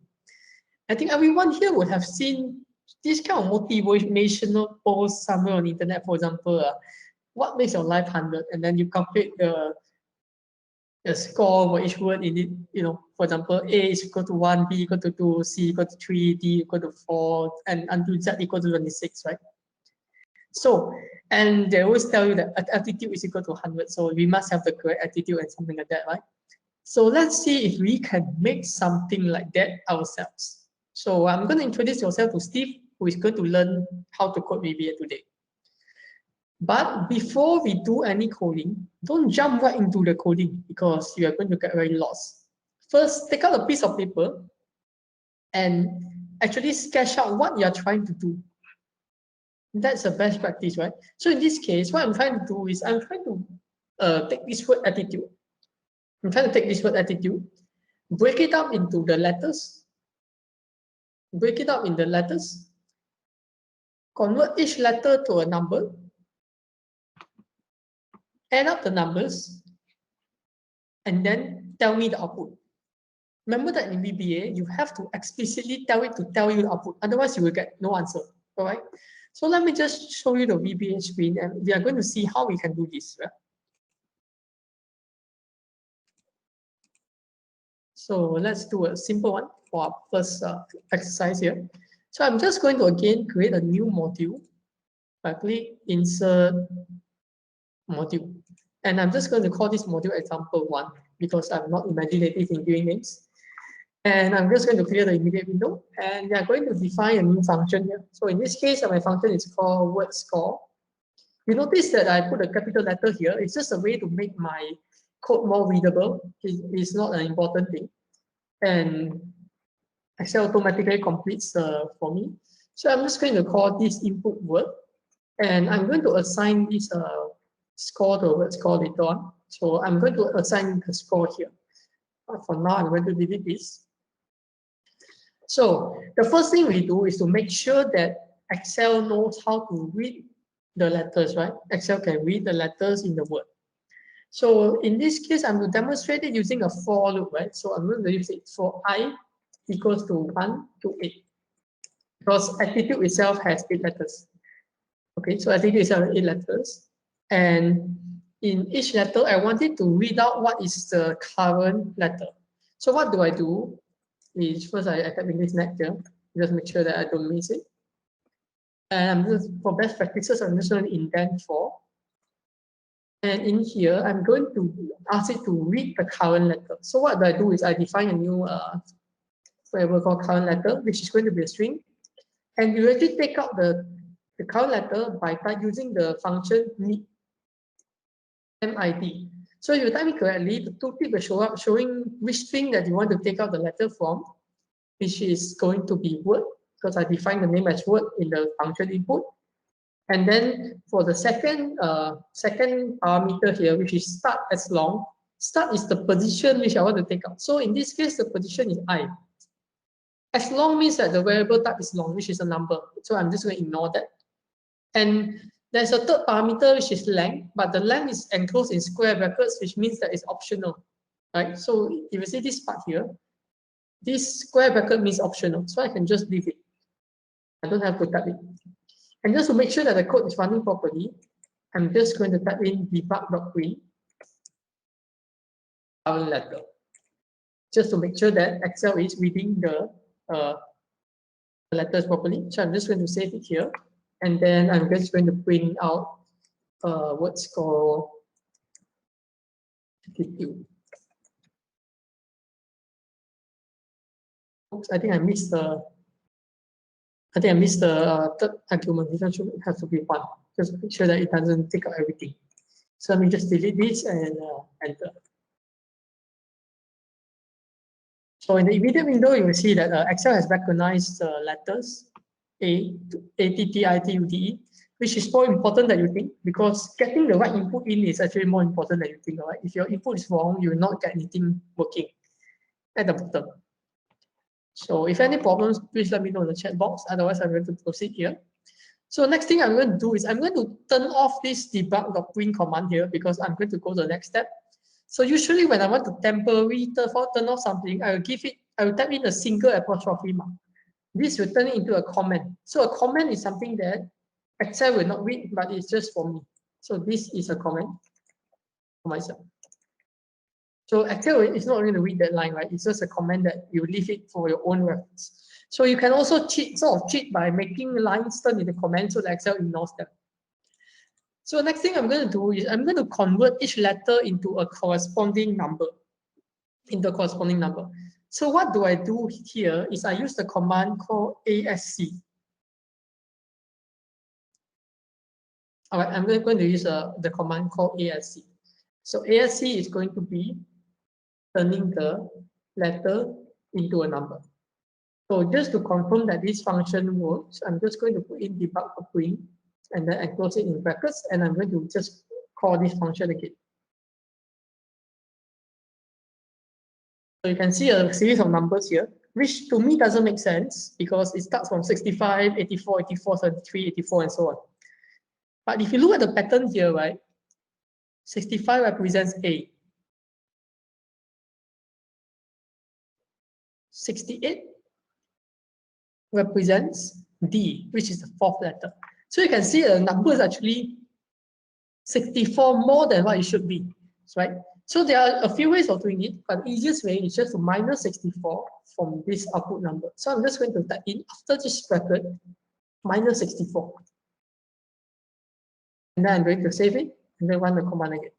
Speaker 1: I think everyone here would have seen this kind of motivational post somewhere on the internet, for example, what makes your life 100? And then you calculate the score for each word in it, you know, for example, A is equal to 1, B equal to 2, C equal to 3, D equal to 4, and until Z equal to 26, right? So, and they always tell you that attitude is equal to 100, so we must have the correct attitude and something like that, right? So let's see if we can make something like that ourselves. So I'm going to introduce yourself to Steve, who is going to learn how to code VBA today. But before we do any coding, don't jump right into the coding because you are going to get very lost. First, take out a piece of paper and actually sketch out what you are trying to do. That's the best practice, right? So in this case, what I'm trying to do is I'm trying to take this word attitude. I'm trying to take this word attitude, break it up into the letters, break it up in the letters, convert each letter to a number, add up the numbers, and then tell me the output. Remember that in VBA, you have to explicitly tell it to tell you the output. Otherwise, you will get no answer. All right. So let me just show you the VBA screen, and we are going to see how we can do this. Right? So let's do a simple one for our first exercise here. So I'm just going to again create a new module. I click Insert Module. And I'm just going to call this module example 1 because I'm not imaginative in giving names. And I'm just going to clear the immediate window. And we are going to define a new function here. So in this case, my function is called word score. You notice that I put a capital letter here. It's just a way to make my code more readable. It's not an important thing. And Excel automatically completes for me. So I'm just going to call this input word. And I'm going to assign this score to a word score later on. So I'm going to assign the score here. For now, I'm going to delete this. So the first thing we do is to make sure that Excel knows how to read the letters, right? Excel can read the letters in the word. So in this case, I'm going to demonstrate it using a for loop, right? So I'm going to use it for I equals to 1 to 8. Because attitude itself has 8 letters. Okay, so attitude itself has 8 letters. And in each letter, I want it to read out what is the current letter. So what do I do? Is first I type in this next here, just make sure that I don't miss it. And I'm just, for best practices, I'm just going to indent for. And in here, I'm going to ask it to read the current letter. So what I do is I define a new variable called current letter, which is going to be a string. And you actually take out the current letter by using the function MID. So if you type it correctly, the tooltip will show up showing which string that you want to take out the letter from, which is going to be word, because I define the name as word in the function input. And then for the second parameter here, which is start as long, start is the position which I want to take out. So in this case, the position is I. As long means that the variable type is long, which is a number. So I'm just going to ignore that. And there's a third parameter, which is length, but the length is enclosed in square brackets, which means that it's optional, right? So if you see this part here, this square bracket means optional, so I can just leave it. I don't have to type it. And just to make sure that the code is running properly, I'm just going to type in debug.print current letter, just to make sure that Excel is reading the letters properly. So I'm just going to save it here, and then I'm just going to print out what's called attitude. Oops, I think I missed the third argument. This should have to be 1, just to make sure that it doesn't take out everything. So let me just delete this and enter. So in the immediate window, you will see that Excel has recognized the letters A, T, T, I, T, U, D, E, which is more important than you think, because getting the right input in is actually more important than you think. Right? If your input is wrong, you will not get anything working at the bottom. So if any problems, please let me know in the chat box. Otherwise, I'm going to proceed here. So next thing I'm going to do is I'm going to turn off this debug.print command here, because I'm going to go to the next step. So usually when I want to temporarily turn off something, I will type in a single apostrophe mark. This will turn it into a comment. So a comment is something that Excel will not read, but it's just for me. So this is a comment for myself. So Excel is not going to read that line, right? It's just a comment that you leave it for your own reference. So you can also sort of cheat by making lines turn into comments so that Excel ignores them. So next thing I'm going to do is I'm going to convert each letter into a corresponding number. So what do I do here is I use the command called ASC. All right, I'm going to use the command called ASC. So ASC is going to be turning the letter into a number. So just to confirm that this function works, I'm just going to put in debug.print and then enclose it in brackets, and I'm going to just call this function again. So you can see a series of numbers here, which to me doesn't make sense because it starts from 65, 84, 84, 73, 84, and so on. But if you look at the pattern here, right, 65 represents A. 68 represents D, which is the 4th letter. So you can see the number is actually 64 more than what it should be, right? So there are a few ways of doing it, but the easiest way is just to minus 64 from this output number. So I'm just going to type in after this bracket, minus 64. And then I'm going to save it and then run the command again.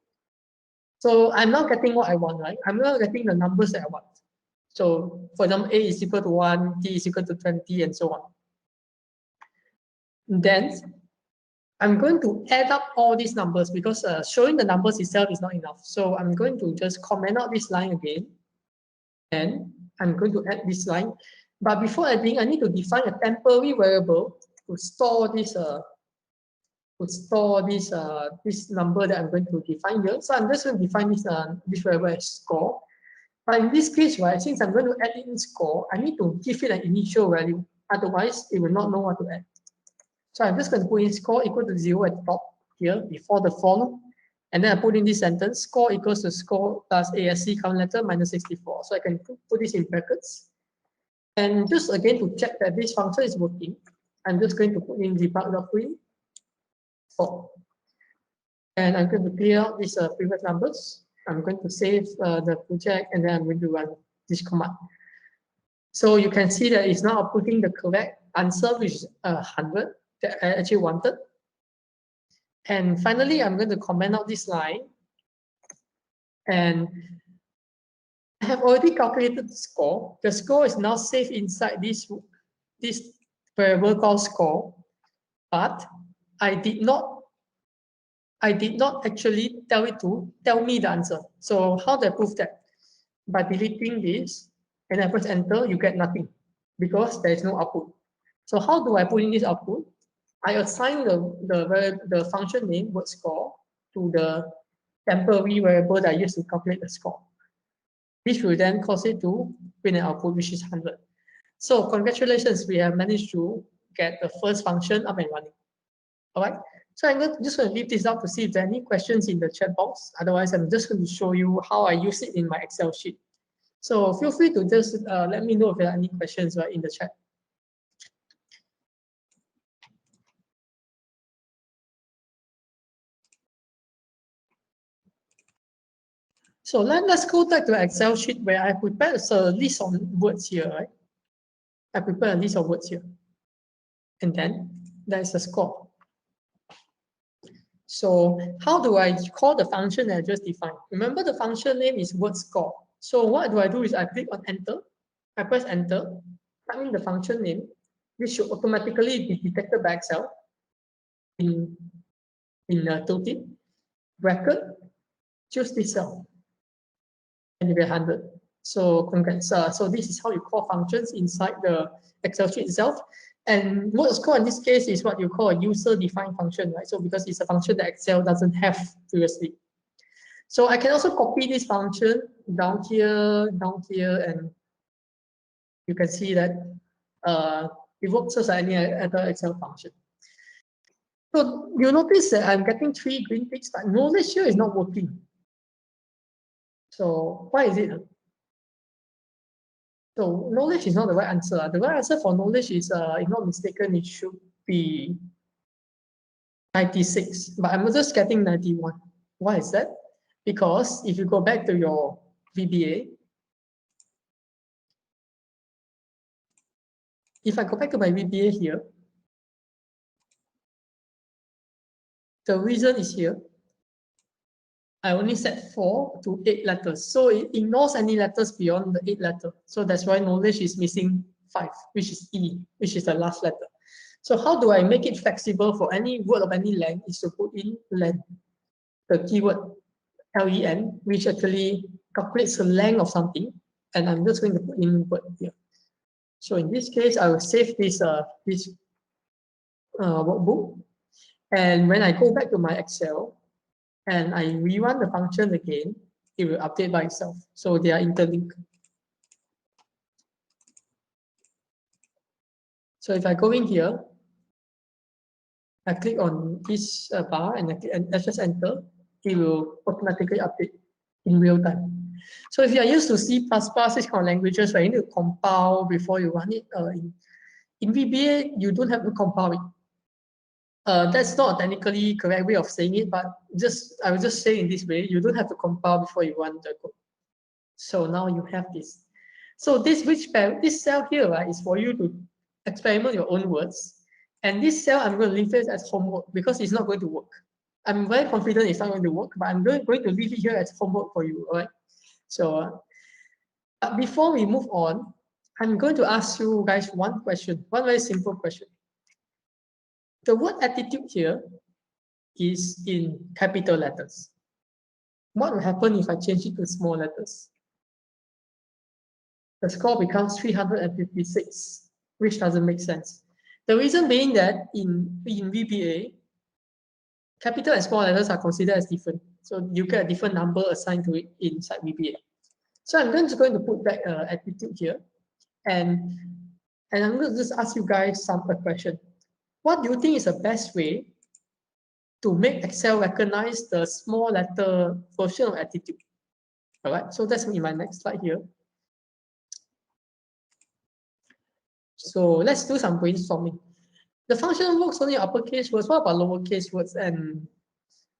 Speaker 1: So I'm now getting what I want, right? I'm now getting the numbers that I want. So for example, A is equal to 1, D is equal to 20, and so on. And then I'm going to add up all these numbers because showing the numbers itself is not enough. So I'm going to just comment out this line again. And I'm going to add this line. But before adding, I need to define a temporary variable to store this this number that I'm going to define here. So I'm just going to define this variable as score. But in this case, right, since I'm going to add in score, I need to give it an initial value. Otherwise, it will not know what to add. So I'm just going to put in score equal to 0 at the top here before the for loop. And then I put in this sentence, score equals to score plus ASC count letter minus 64. So I can put this in brackets. And just again to check that this function is working, I'm just going to put in debug.print for. And I'm going to clear out these previous numbers. I'm going to save the project and then I'm going to run this command. So you can see that it's now outputting the correct answer, which is 100 that I actually wanted. And finally, I'm going to comment out this line. And I have already calculated the score. The score is now saved inside this variable called score, but I did not actually tell it to tell me the answer. So how do I prove that? By deleting this and I press enter, you get nothing because there is no output. So how do I put in this output? I assign the function name word score to the temporary variable that I used to calculate the score. This will then cause it to print an output, which is 100. So congratulations, we have managed to get the first function up and running. All right. So I'm just going to leave this up to see if there are any questions in the chat box. Otherwise, I'm just going to show you how I use it in my Excel sheet. So feel free to just let me know if there are any questions in the chat. So let's go back to the Excel sheet where I prepared a list of words here, right? I prepared a list of words here. And then there's a score. So how do I call the function that I just defined? Remember the function name is word score. So what do I do is I click on enter I press enter, type in the function name, which should automatically be detected by Excel in tooltip, bracket, choose this cell, and you get 100. So congrats. So this is how you call functions inside the Excel sheet itself. And what's called in this case is what you call a user-defined function, right? So because it's a function that Excel doesn't have previously. So I can also copy this function down here, and you can see that it works as any other Excel function. So you notice that I'm getting 3 green ticks, but knowledge here is not working. So why is it? So knowledge is not the right answer. The right answer for knowledge is, if not mistaken, it should be 96, but I'm just getting 91. Why is that? Because if you go back to your VBA, if I go back to my VBA here, the reason is here. I only set 4 to 8 letters. So it ignores any letters beyond the 8 letter. So that's why knowledge is missing 5, which is E, which is the last letter. So how do I make it flexible for any word of any length is to put in len, the keyword len, which actually calculates the length of something. And I'm just going to put in word here. So in this case, I will save this workbook. And when I go back to my Excel and I rerun the function again, it will update by itself. So they are interlinked. So if I go in here, I click on this bar and I just enter, it will automatically update in real time. So if you are used to C++, this kind of languages, right, you need to compile before you run it. In VBA, you don't have to compile it. That's not a technically correct way of saying it, but I will just say in this way, you don't have to compile before you run the code. So now you have this. So this cell here, right, is for you to experiment your own words. And this cell, I'm going to leave it as homework because it's not going to work. I'm very confident it's not going to work, but I'm going to leave it here as homework for you, all right? So before we move on, I'm going to ask you guys one question, one very simple question. The word attitude here is in capital letters. What will happen if I change it to small letters? The score becomes 356, which doesn't make sense. The reason being that in VBA, capital and small letters are considered as different. So you get a different number assigned to it inside VBA. So I'm going to put back attitude here. And I'm going to just ask you guys a question. What do you think is the best way to make Excel recognize the small letter version of attitude? All right, so that's in my next slide here. So let's do some brainstorming. The function works only uppercase words. What about lowercase words? And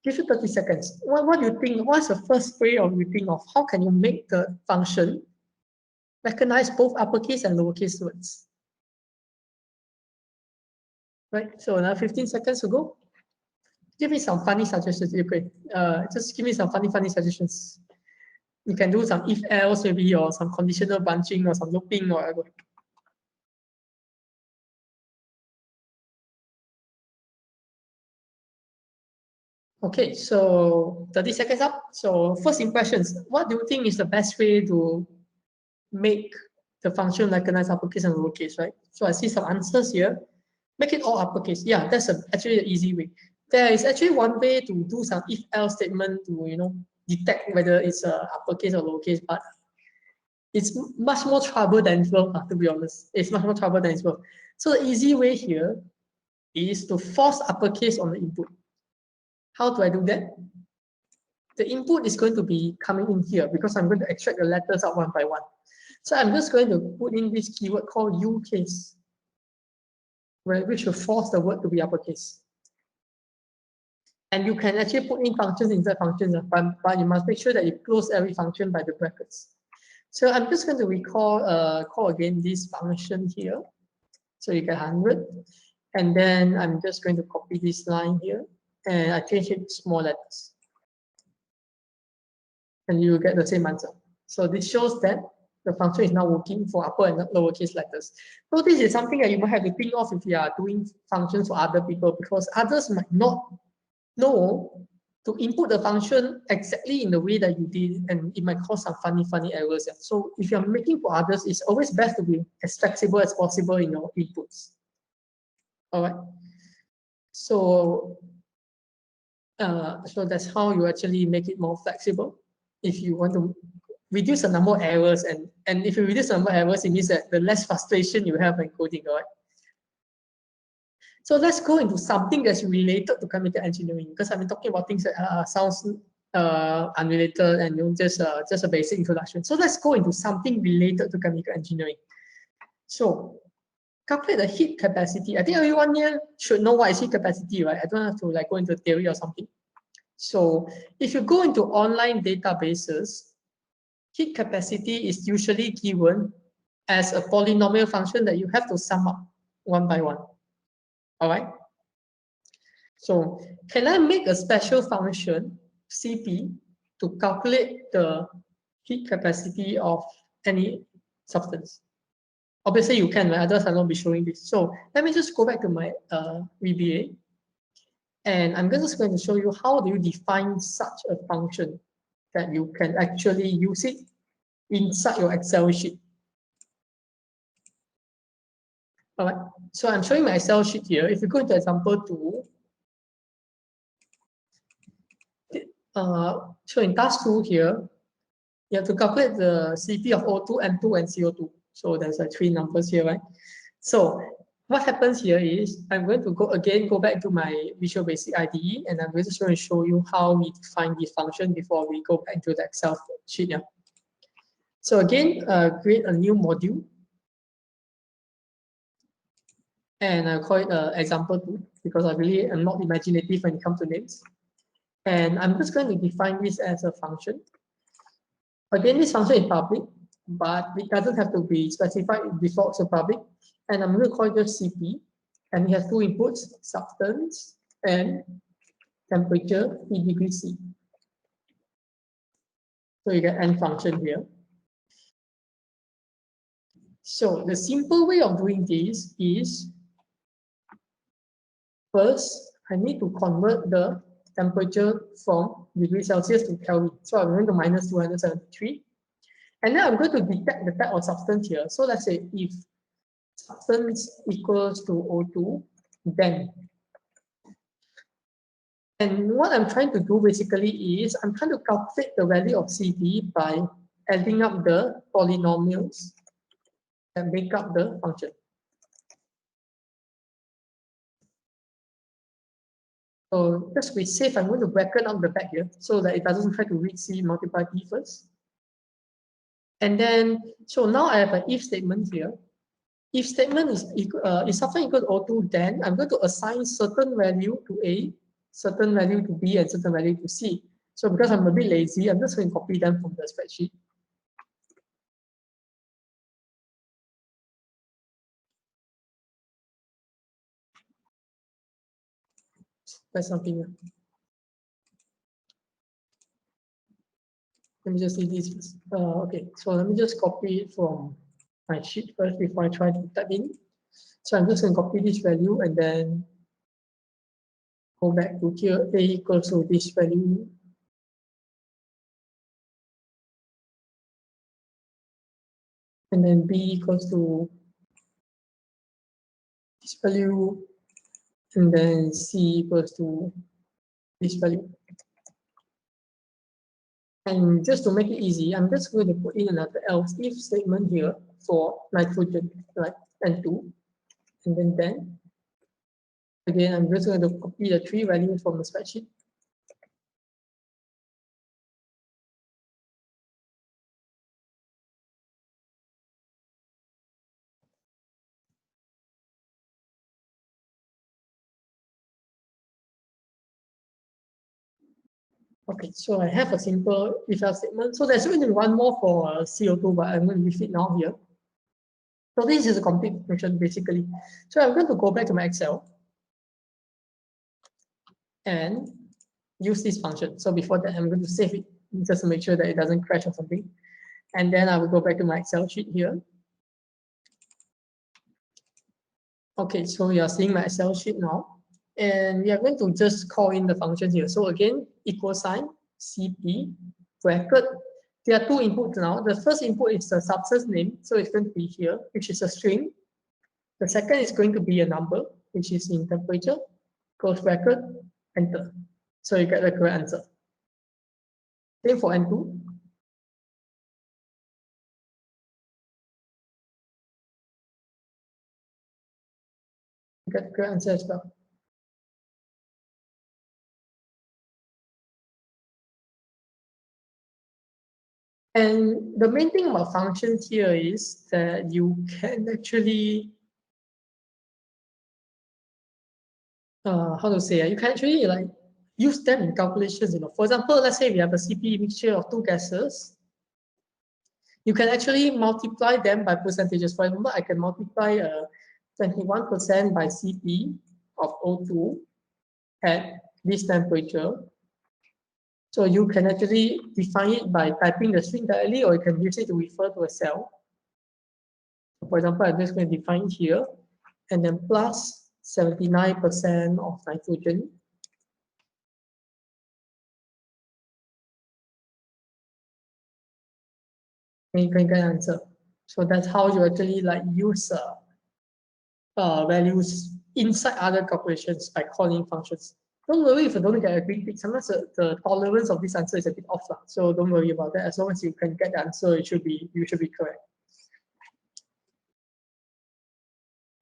Speaker 1: give you 30 seconds. What do you think? What's the first way of you think of how can you make the function recognize both uppercase and lowercase words? Right. So now 15 seconds to go. Give me some funny suggestions. Okay. Just give me some funny suggestions. You can do some if else maybe, or some conditional branching, or some looping, or whatever. Okay, so 30 seconds up. So first impressions, what do you think is the best way to make the function recognize uppercase and lowercase, right? So I see some answers here. Make it all uppercase. Yeah, that's actually an easy way. There is actually one way to do some if-else statement to, detect whether it's uppercase or lowercase, but it's much more trouble than it's worth, to be honest. It's much more trouble than it's worth. So the easy way here is to force uppercase on the input. How do I do that? The input is going to be coming in here because I'm going to extract the letters out one by one. So I'm just going to put in this keyword called uCase, which will force the word to be uppercase. And you can actually put in functions inside functions, but you must make sure that you close every function by the brackets. So I'm just going to call again this function here. So you get 100. And then I'm just going to copy this line here. And I change it to small letters. And you will get the same answer. So this shows that the function is now working for upper and lowercase letters. So this is something that you might have to think of if you are doing functions for other people, because others might not know to input the function exactly in the way that you did, and it might cause some funny errors. So if you're making for others, it's always best to be as flexible as possible in your inputs. All right. So that's how you actually make it more flexible. If you want to reduce the number of errors, and if you reduce the number of errors, it means that the less frustration you have when coding, all right? So let's go into something that's related to chemical engineering, because I've been talking about things that sounds unrelated and just a basic introduction. So let's go into something related to chemical engineering. So calculate the heat capacity. I think everyone here should know what is heat capacity, right? I don't have to like go into theory or something. So if you go into online databases, heat capacity is usually given as a polynomial function that you have to sum up one by one. All right. So can I make a special function, Cp, to calculate the heat capacity of any substance? Obviously you can, right? Others I will not be showing this. So let me just go back to my VBA. And I'm just going to show you how do you define such a function that you can actually use it inside your Excel sheet. All right, so I'm showing my Excel sheet here. If you go into example 2, so in task 2 here, you have to calculate the Cp of O2, N2, and CO2. So there's like 3 numbers here, right? So what happens here is I'm going to go back to my Visual Basic IDE, and I'm just going to show you how we define this function before we go back to the Excel sheet. Yeah. So again, create a new module. And I'll call it example 2 because I really am not imaginative when it comes to names. And I'm just going to define this as a function. Again, this function is public, but it doesn't have to be specified in default to public. And I'm going to call it just Cp. And it has 2 inputs, substance and temperature in degrees C. So you get n function here. So the simple way of doing this is, first, I need to convert the temperature from degrees Celsius to Kelvin. So I'm going to minus 273. And then I'm going to detect the type of substance here. So let's say if substance equals to O2, then. And what I'm trying to do basically is I'm trying to calculate the value of Cp by adding up the polynomials that make up the function. So just to be safe, I'm going to bracket out the back here so that it doesn't try to read C multiply P first. And then, so now I have an if statement here. If statement is something equal to O2, then I'm going to assign certain value to A, certain value to B, and certain value to C. So because I'm a bit lazy, I'm just going to copy them from the spreadsheet. That's something. Let me just see this. Okay, so let me just copy it from my sheet first before I try to type in. So I'm just going to copy this value and then go back to here. A equals to this value. And then B equals to this value. And then C equals to this value. And just to make it easy, I'm just going to put in another else if statement here for nitrogen, right? N2. And then again, I'm just going to copy the 3 values from the spreadsheet. Okay, so I have a simple if-else statement. So there's only one more for CO2, but I'm going to leave it now here. So this is a complete function basically. So I'm going to go back to my Excel and use this function. So before that, I'm going to save it just to make sure that it doesn't crash or something. And then I will go back to my Excel sheet here. Okay, so you are seeing my Excel sheet now. And we are going to just call in the functions here. So again, equal sign, CP, bracket. There are two inputs now. The first input is the substance name. So it's going to be here, which is a string. The second is going to be a number, which is in temperature, close bracket, enter. So you get the correct answer. Same for N2. You get the correct answer as well. And the main thing about functions here is that you can actually, how to say, you can actually like use them in calculations. For example, let's say we have a CP mixture of two gases. You can actually multiply them by percentages. For example, I can multiply 21% by CP of O2 at this temperature. So you can actually define it by typing the string directly, or you can use it to refer to a cell. For example, I'm just going to define here, and then plus 79% of nitrogen. And you can get an answer. So that's how you actually like use values inside other calculations by calling functions. Don't worry if you don't get a green tick. Sometimes the tolerance of this answer is a bit off, so don't worry about that. As long as you can get the answer, you should be correct.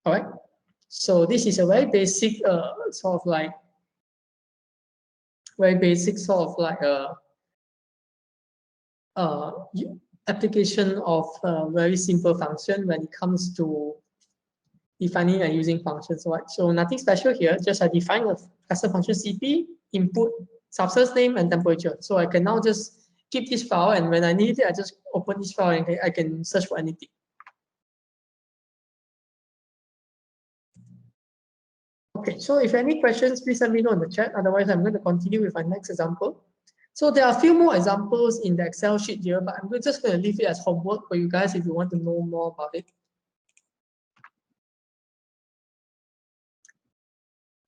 Speaker 1: All right. So this is a very basic sort of like application of a very simple function when it comes to defining and using functions, right? So nothing special here, just I define a custom function CP, input, substance name, and temperature. So I can now just keep this file, and when I need it, I just open this file and I can search for anything. Okay, so if any questions, please let me know in the chat. Otherwise, I'm going to continue with my next example. So there are a few more examples in the Excel sheet here, but I'm just going to leave it as homework for you guys if you want to know more about it.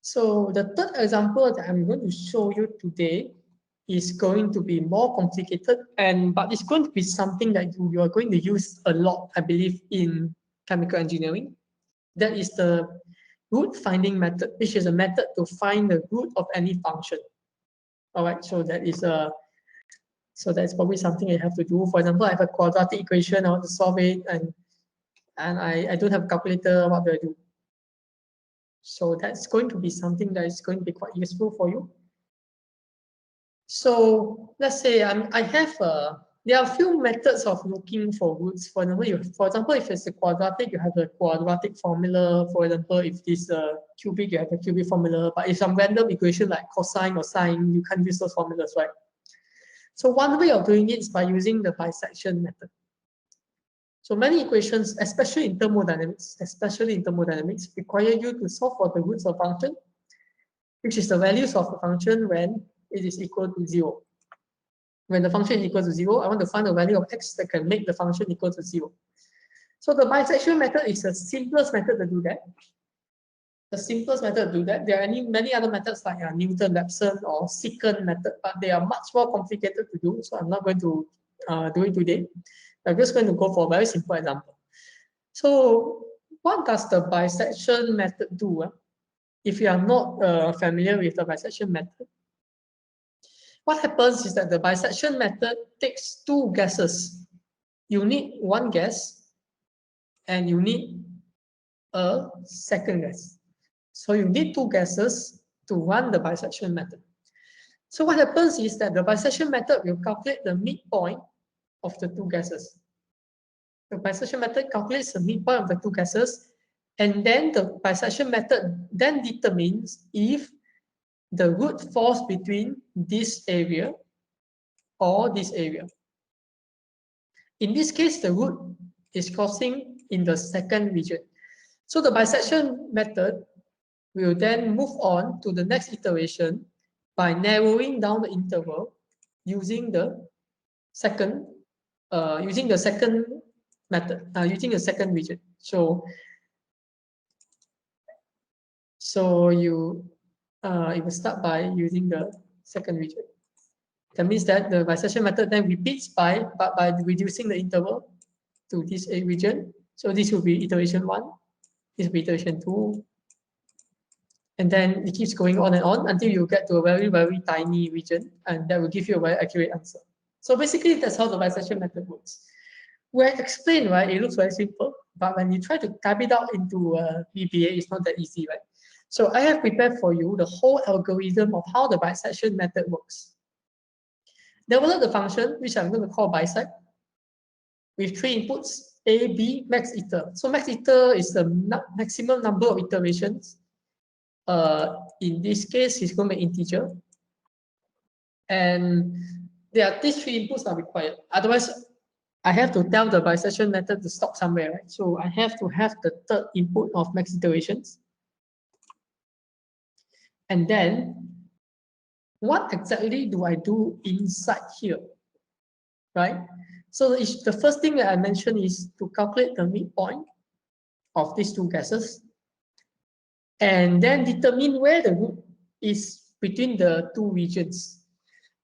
Speaker 1: So the third example that I'm going to show you today is going to be more complicated, but it's going to be something that you are going to use a lot, I believe, in chemical engineering. That is the root finding method, which is a method to find the root of any function. All right, so that's probably something I have to do. For example, I have a quadratic equation, I want to solve it, and I don't have a calculator. What do I do? So that's going to be something that is going to be quite useful for you. So let's say there are a few methods of looking for roots. For example, if it's a quadratic, you have a quadratic formula. For example, if it's a cubic, you have a cubic formula. But if some random equation like cosine or sine, you can't use those formulas, right? So one way of doing it is by using the bisection method. So many equations, especially in thermodynamics, require you to solve for the roots of function, which is the values of the function when it is equal to 0. When the function is equal to 0, I want to find the value of x that can make the function equal to 0. So the bisection method is the simplest method to do that. There are many other methods like Newton-Raphson or secant method, but they are much more complicated to do. So I'm not going to do it today. I'm just going to go for a very simple example. So what does the bisection method do? If you are not familiar with the bisection method, what happens is that the bisection method takes two gases. You need one gas and you need a second gas. So you need two gases to run the bisection method. So what happens is that the bisection method will calculate the midpoint of the two gases. The bisection method calculates the midpoint of the two gases, and then the bisection method then determines if the root falls between this area or this area. In this case, the root is crossing in the second region. So the bisection method will then move on to the next iteration by narrowing down the interval using the second using the second method, using the second region. So you it will start by using the second region. That means that the bisection method then repeats but by reducing the interval to this A region. So this will be iteration 1, this will be iteration 2, and then it keeps going on and on until you get to a very, very tiny region, and that will give you a very accurate answer. So basically, that's how the bisection method works. When I explain, right, it looks very simple, but when you try to type it out into VBA, it's not that easy, right? So I have prepared for you the whole algorithm of how the bisection method works. Develop the function, which I'm going to call bisect, with 3 inputs, A, B, max iter. So max iter is the maximum number of iterations. In this case, it's going to be integer. And these 3 inputs are required. Otherwise, I have to tell the bisection method to stop somewhere, right? So I have to have the third input of max iterations. And then, what exactly do I do inside here, right? So the first thing that I mentioned is to calculate the midpoint of these 2 guesses, and then determine where the root is between the 2 regions.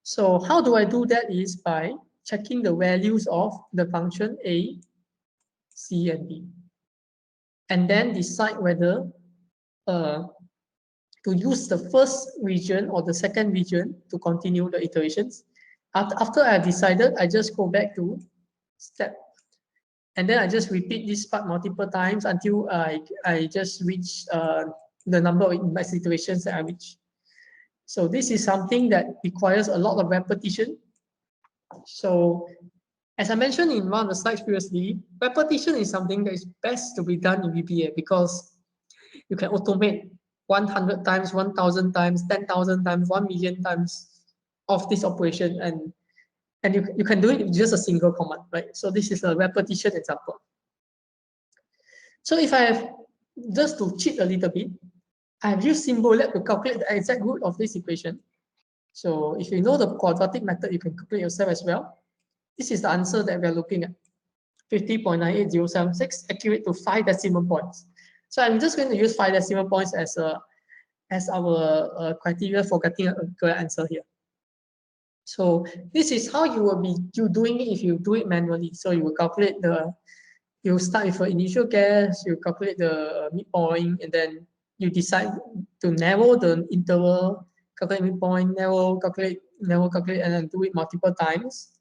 Speaker 1: So how do I do that is by checking the values of the function A, C, and B, and then decide whether to use the first region or the second region to continue the iterations. After I've decided, I just go back to step, and then I just repeat this part multiple times until I just reach the number of max iterations that I reach. So this is something that requires a lot of repetition. So as I mentioned in one of the slides previously, repetition is something that is best to be done in VBA because you can automate 100 times, 1,000 times, 10,000 times, 1 million times of this operation, and you can do it with just a single command, right? So this is a repetition example. So if I have, just to cheat a little bit, I have used Symbolab to calculate the exact root of this equation. So if you know the quadratic method, you can calculate yourself as well. This is the answer that we are looking at, 50.98076, accurate to 5 decimal points. So I'm just going to use 5 decimal points as our criteria for getting a correct answer here. So this is how you will be doing it if you do it manually. So you will calculate you start with an initial guess, you calculate the midpoint, and then you decide to narrow the interval, calculate midpoint, narrow, calculate, and then do it multiple times.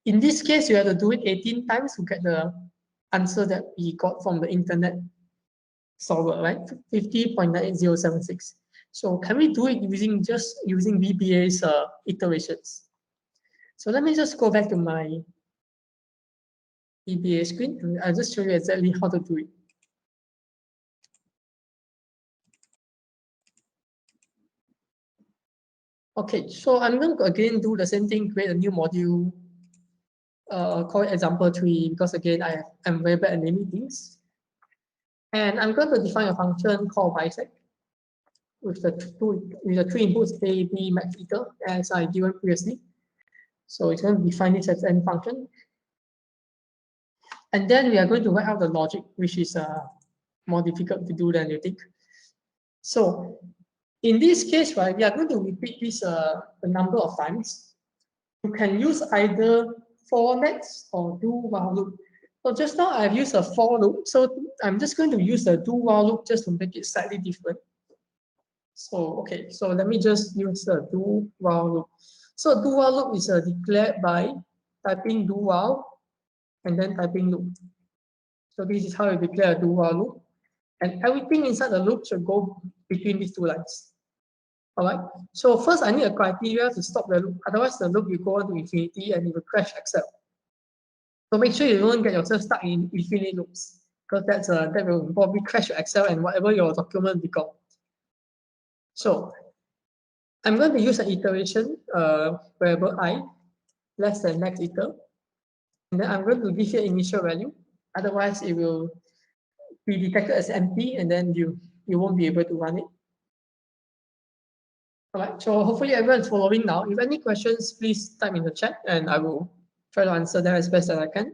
Speaker 1: In this case, you have to do it 18 times to get the answer that we got from the internet solver, right? 50.98076. So can we do it using VBA's iterations? So let me just go back to my VBA screen, and I'll just show you exactly how to do it. Okay, so I'm going to again do the same thing, create a new module, call it example 3, because again, I'm very bad at naming things. And I'm going to define a function called bisect with the 3 inputs A, B, max iter, as I given previously. So it's going to define this as n function. And then we are going to write out the logic, which is more difficult to do than you think. So in this case, right, we are going to repeat this a number of times. You can use either for next or do while loop. So just now I've used a for loop, so I'm just going to use the do while loop just to make it slightly different. So okay, so let me just use the do while loop. So do while loop is declared by typing do while and then typing loop. So this is how you declare a do while loop, and everything inside the loop should go between these 2 lines. All right. So first, I need a criteria to stop the loop. Otherwise, the loop will go on to infinity and it will crash Excel. So make sure you don't get yourself stuck in infinite loops, because that will probably crash your Excel and whatever your document become. So I'm going to use an iteration variable I less than max iter, and then I'm going to give it initial value. Otherwise, it will be detected as empty, and then you won't be able to run it. All right, so hopefully everyone's following now. If any questions, please type in the chat and I will try to answer that as best as I can.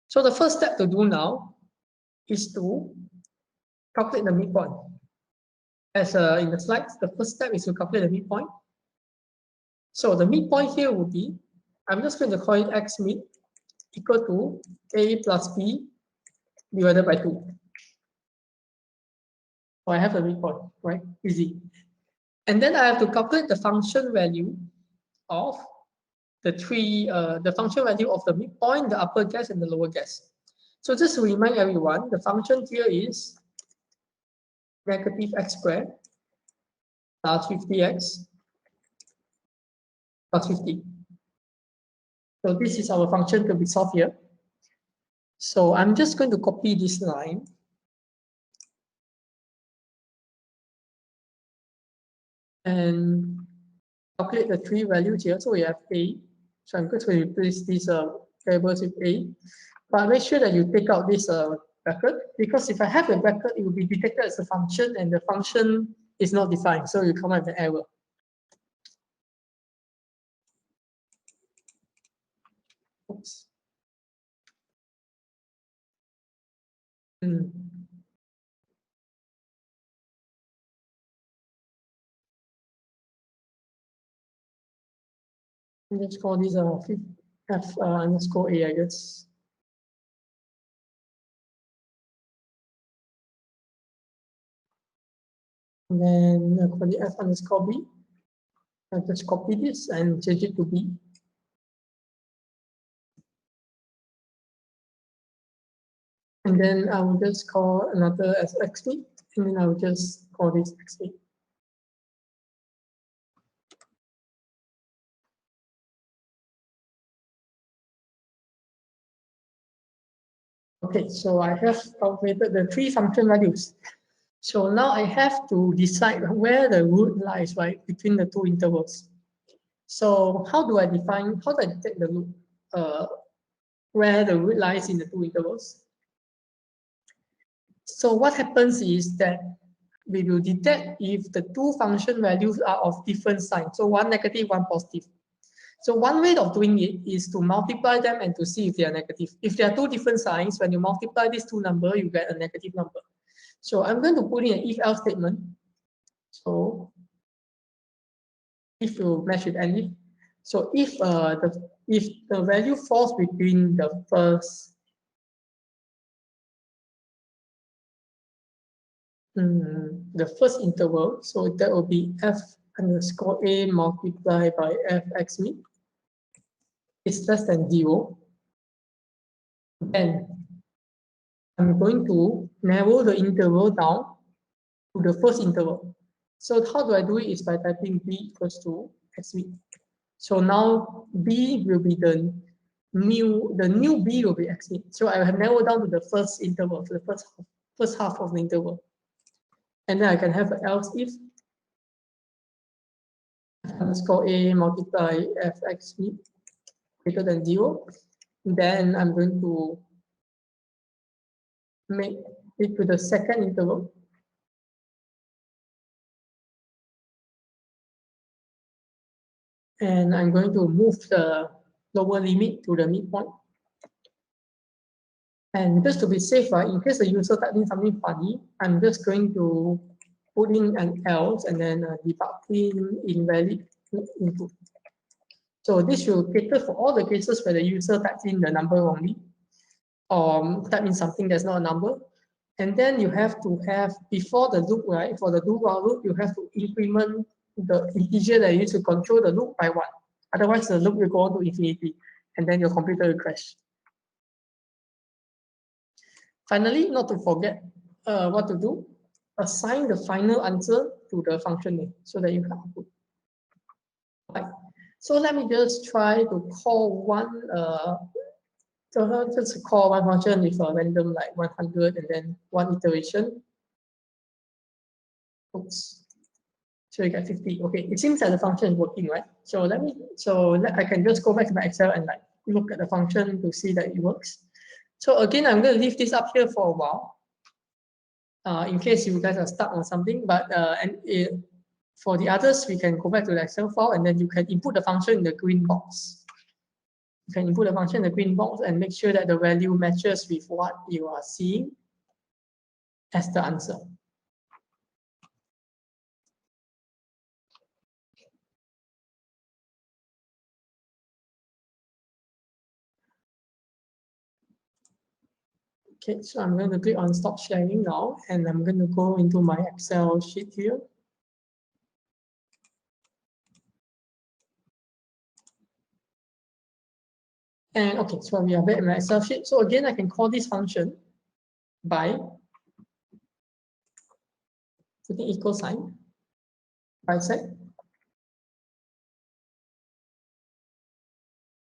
Speaker 1: So the first step to do now is to calculate the midpoint. As in the slides, the first step is to calculate the midpoint. So the midpoint here would be, I'm just going to call it x mid equal to a plus b divided by 2. So I have a midpoint, right? Easy. And then I have to calculate the function value of the function value of the midpoint, the upper guess, and the lower guess. So just to remind everyone, the function here is negative x squared plus 50x plus 50. So this is our function to be solved here. So I'm just going to copy this line. And calculate the three values here. So we have a. So I'm going to replace these variables with a. But make sure that you take out this bracket, because if I have a bracket, it will be detected as a function, and the function is not defined. So you come out with an error. Oops. Let's call this f underscore a, I guess. And then for the f underscore b, I'll just copy this and change it to b. And then I will just call another as xb, and then I will just call this xb. Okay, so I have calculated the three function values. So now I have to decide where the root lies, right, between the two intervals. So how do I detect the root, where the root lies in the two intervals? So what happens is that we will detect if the two function values are of different signs. So one negative, one positive. So one way of doing it is to multiply them and to see if they are negative. If there are two different signs, when you multiply these two numbers, you get a negative number. So I'm going to put in an if-else statement. So if you match with any, so if the value falls between the first interval, so that will be f underscore a multiplied by f x mid is less than 0, then I'm going to narrow the interval down to the first interval. So how do I do it? Is by typing b equals to x mid. So now b will be the new b will be x mid. So I have narrowed down to the first interval, to the first half of the interval. And then I can have an else if underscore a multiply f x mid greater than 0. Then I'm going to make it to the second interval. And I'm going to move the lower limit to the midpoint. And just to be safe, right, in case the user types in something funny, I'm just going to put in an else and then debugging invalid input. So this will cater for all the cases where the user types in the number wrongly, or type in something that's not a number. And then you have to have, before the loop, right, for the do while loop, you have to increment the integer that you use to control the loop by 1. Otherwise, the loop will go on to infinity, and then your computer will crash. Finally, not to forget what to do, assign the final answer to the function name so that you can output. Right. So let me just try to call one just call one function with a random like 100 and then one iteration. Oops. So you get 50. Okay, it seems that the function is working, right? So I can just go back to my Excel and like look at the function to see that it works. So again, I'm going to leave this up here for a while, in case you guys are stuck on something. But for the others, we can go back to the Excel file and then you can input the function in the green box. You can input the function in the green box and make sure that the value matches with what you are seeing as the answer. Okay, so I'm going to click on stop sharing now, and I'm going to go into my Excel sheet here. And okay, so we are back in my Excel sheet. So again, I can call this function by putting equal sign, bisect,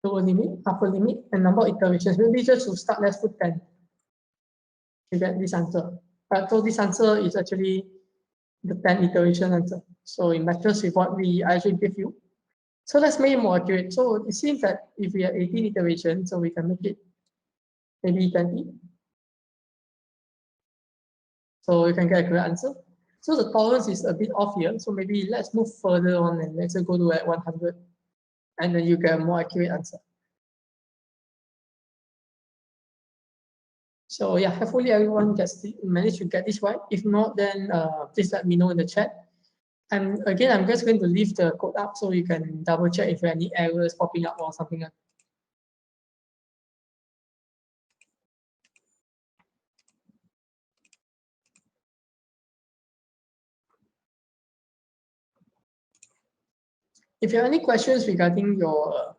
Speaker 1: lower limit, upper limit, and number of iterations. Maybe just to start, let's put 10 to get this answer. So this answer is actually the 10 iteration answer. So it matches with what we actually give you. So let's make it more accurate. So it seems that if we have 18 iterations, so we can make it maybe 20. So you can get a correct answer. So the tolerance is a bit off here. So maybe let's move further on and let's go to at 100. And then you get a more accurate answer. So yeah, hopefully everyone managed to get this right. If not, then please let me know in the chat. And again, I'm just going to leave the code up so you can double check if there are any errors popping up or something like that. If you have any questions regarding your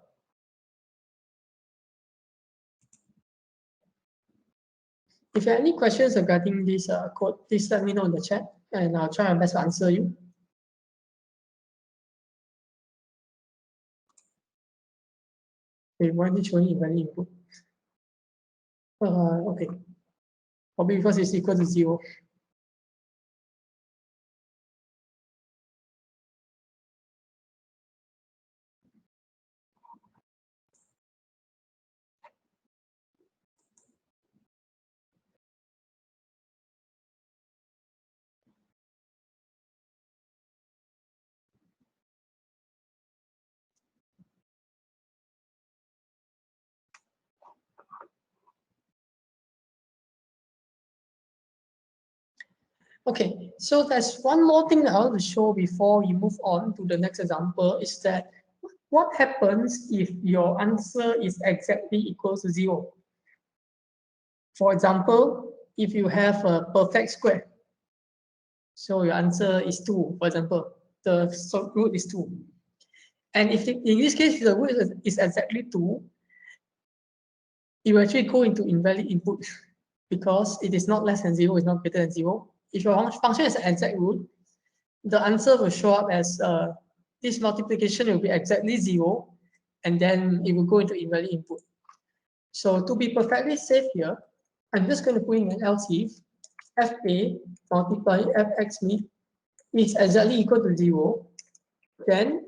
Speaker 1: if you have any questions regarding this code, please let me know in the chat and I'll try my best to answer you. Okay, why did showing invalid input? Okay, probably because it's equal to 0. Okay, so there's one more thing that I want to show before we move on to the next example is that what happens if your answer is exactly equal to 0? For example, if you have a perfect square, so your answer is 2, for example, the root is 2. And if in this case the root is exactly 2, it will actually go into invalid input because it is not less than 0, it's not greater than 0. If your function is an exact root, the answer will show up as this multiplication will be exactly 0, and then it will go into invalid input. So to be perfectly safe here, I'm just going to put in an else if fa multiply fx is exactly equal to 0, then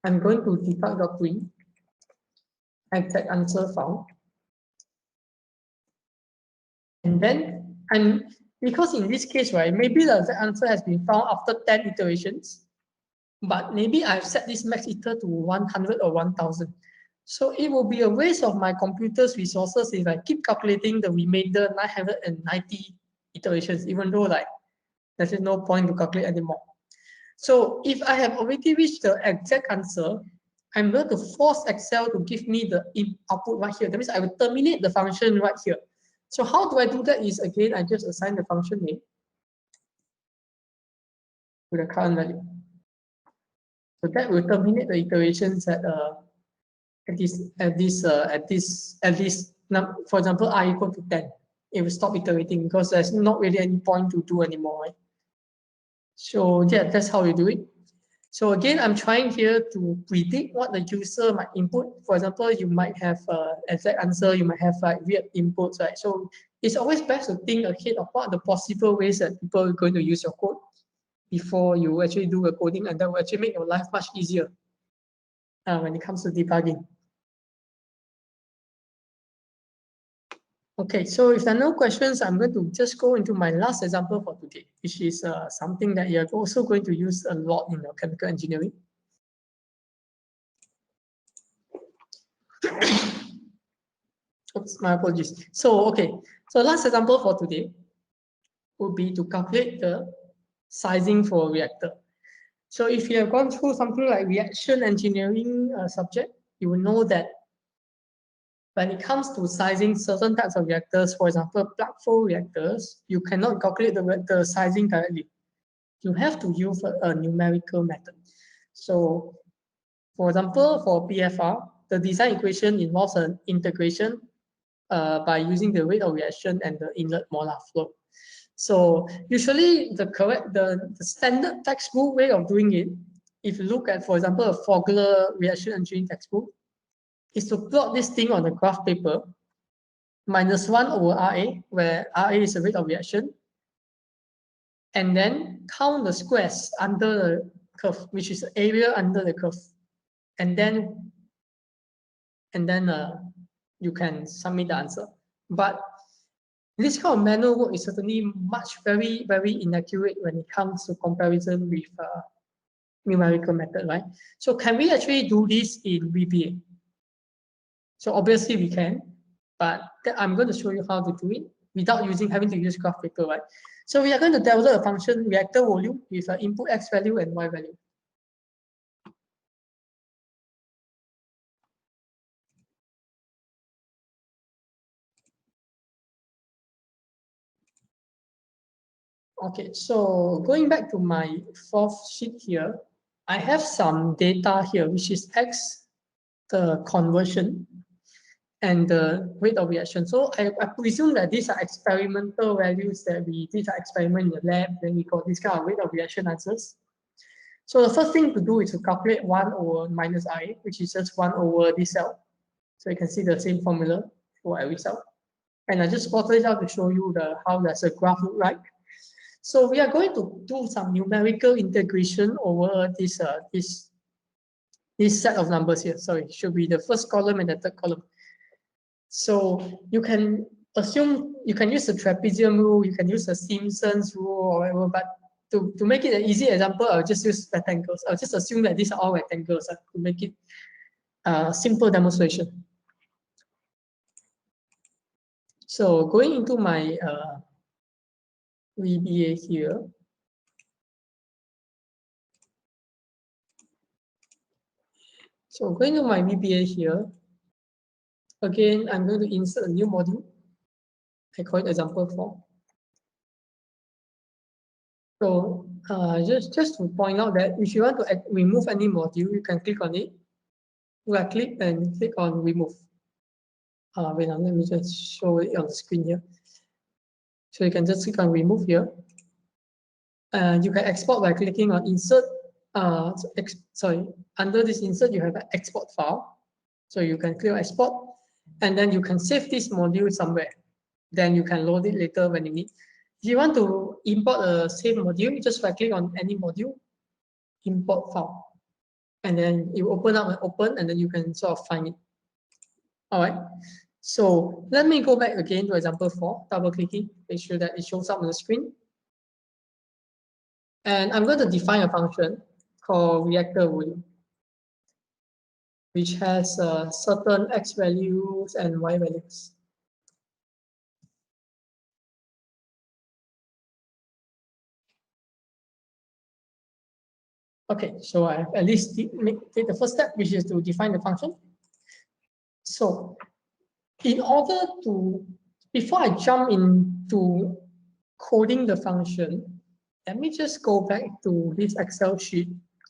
Speaker 1: I'm going to debug.print exact answer found. And then, because in this case, right, maybe the exact answer has been found after 10 iterations, but maybe I've set this max iter to 100 or 1000. So it will be a waste of my computer's resources if I keep calculating the remainder 990 iterations, even though like there's no point to calculate anymore. So if I have already reached the exact answer, I'm going to force Excel to give me the output right here. That means I will terminate the function right here. So how do I do that is, again, I just assign the function name to the current value. So that will terminate the iterations at this, for example, I equal to 10. It will stop iterating because there's not really any point to do anymore, right? So yeah, that's how you do it. So again, I'm trying here to predict what the user might input. For example, you might have exact answer, you might have like weird inputs, right? So it's always best to think ahead of what are the possible ways that people are going to use your code before you actually do the coding, and that will actually make your life much easier when it comes to debugging. Okay, so if there are no questions, I'm going to just go into my last example for today, which is something that you're also going to use a lot in your chemical engineering. Oops, my apologies. So, okay. So last example for today would be to calculate the sizing for a reactor. So if you have gone through something like reaction engineering subject, you will know that when it comes to sizing certain types of reactors, for example, plug flow reactors, you cannot calculate the sizing directly. You have to use a numerical method. So, for example, for PFR, the design equation involves an integration by using the rate of reaction and the inlet molar flow. So usually the standard textbook way of doing it, if you look at, for example, a Fogler reaction engineering textbook, is to plot this thing on the graph paper, -1 over RA, where RA is the rate of reaction, and then count the squares under the curve, which is the area under the curve, and then you can submit the answer. But this kind of manual work is certainly very, very inaccurate when it comes to comparison with numerical method, right? So can we actually do this in VBA? So obviously we can, but I'm going to show you how to do it without having to use graph paper, right? So we are going to develop a function reactor volume with an input X value and Y value. Okay, so going back to my fourth sheet here, I have some data here, which is X, the conversion, and the rate of reaction. So I presume that these are experimental values that did an experiment in the lab, then we got this kind of rate of reaction answers. So the first thing to do is to calculate 1 over minus I, which is just 1 over this cell. So you can see the same formula for every cell. And I just plotted it out to show you how does the graph look like. So we are going to do some numerical integration over this set of numbers here. Sorry, it should be the first column and the third column. So you can assume you can use the trapezium rule, you can use the Simpson's rule or whatever, but to make it an easy example, I'll just use rectangles. I'll just assume that these are all rectangles to make it a simple demonstration. So going into my VBA here. So going to my VBA here, again, I'm going to insert a new module. I call it example 4. So just to point out that if you want to remove any module, you can click on it, right click and click on remove. Wait, let me just show it on the screen here. So you can just click on remove here. You can export by clicking on insert. Under this insert, you have an export file. So you can click on export, and then you can save this module somewhere. Then you can load it later when you need. If you want to import a same module, you just right click on any module, import file, and then you open up and open, and then you can sort of find it. All right. So let me go back again to example 4, double clicking, make sure that it shows up on the screen. And I'm going to define a function called reactor volume, which has certain X values and Y values. Okay, so I have at least take the first step, which is to define the function. So in order to, before I jump into coding the function, let me just go back to this Excel sheet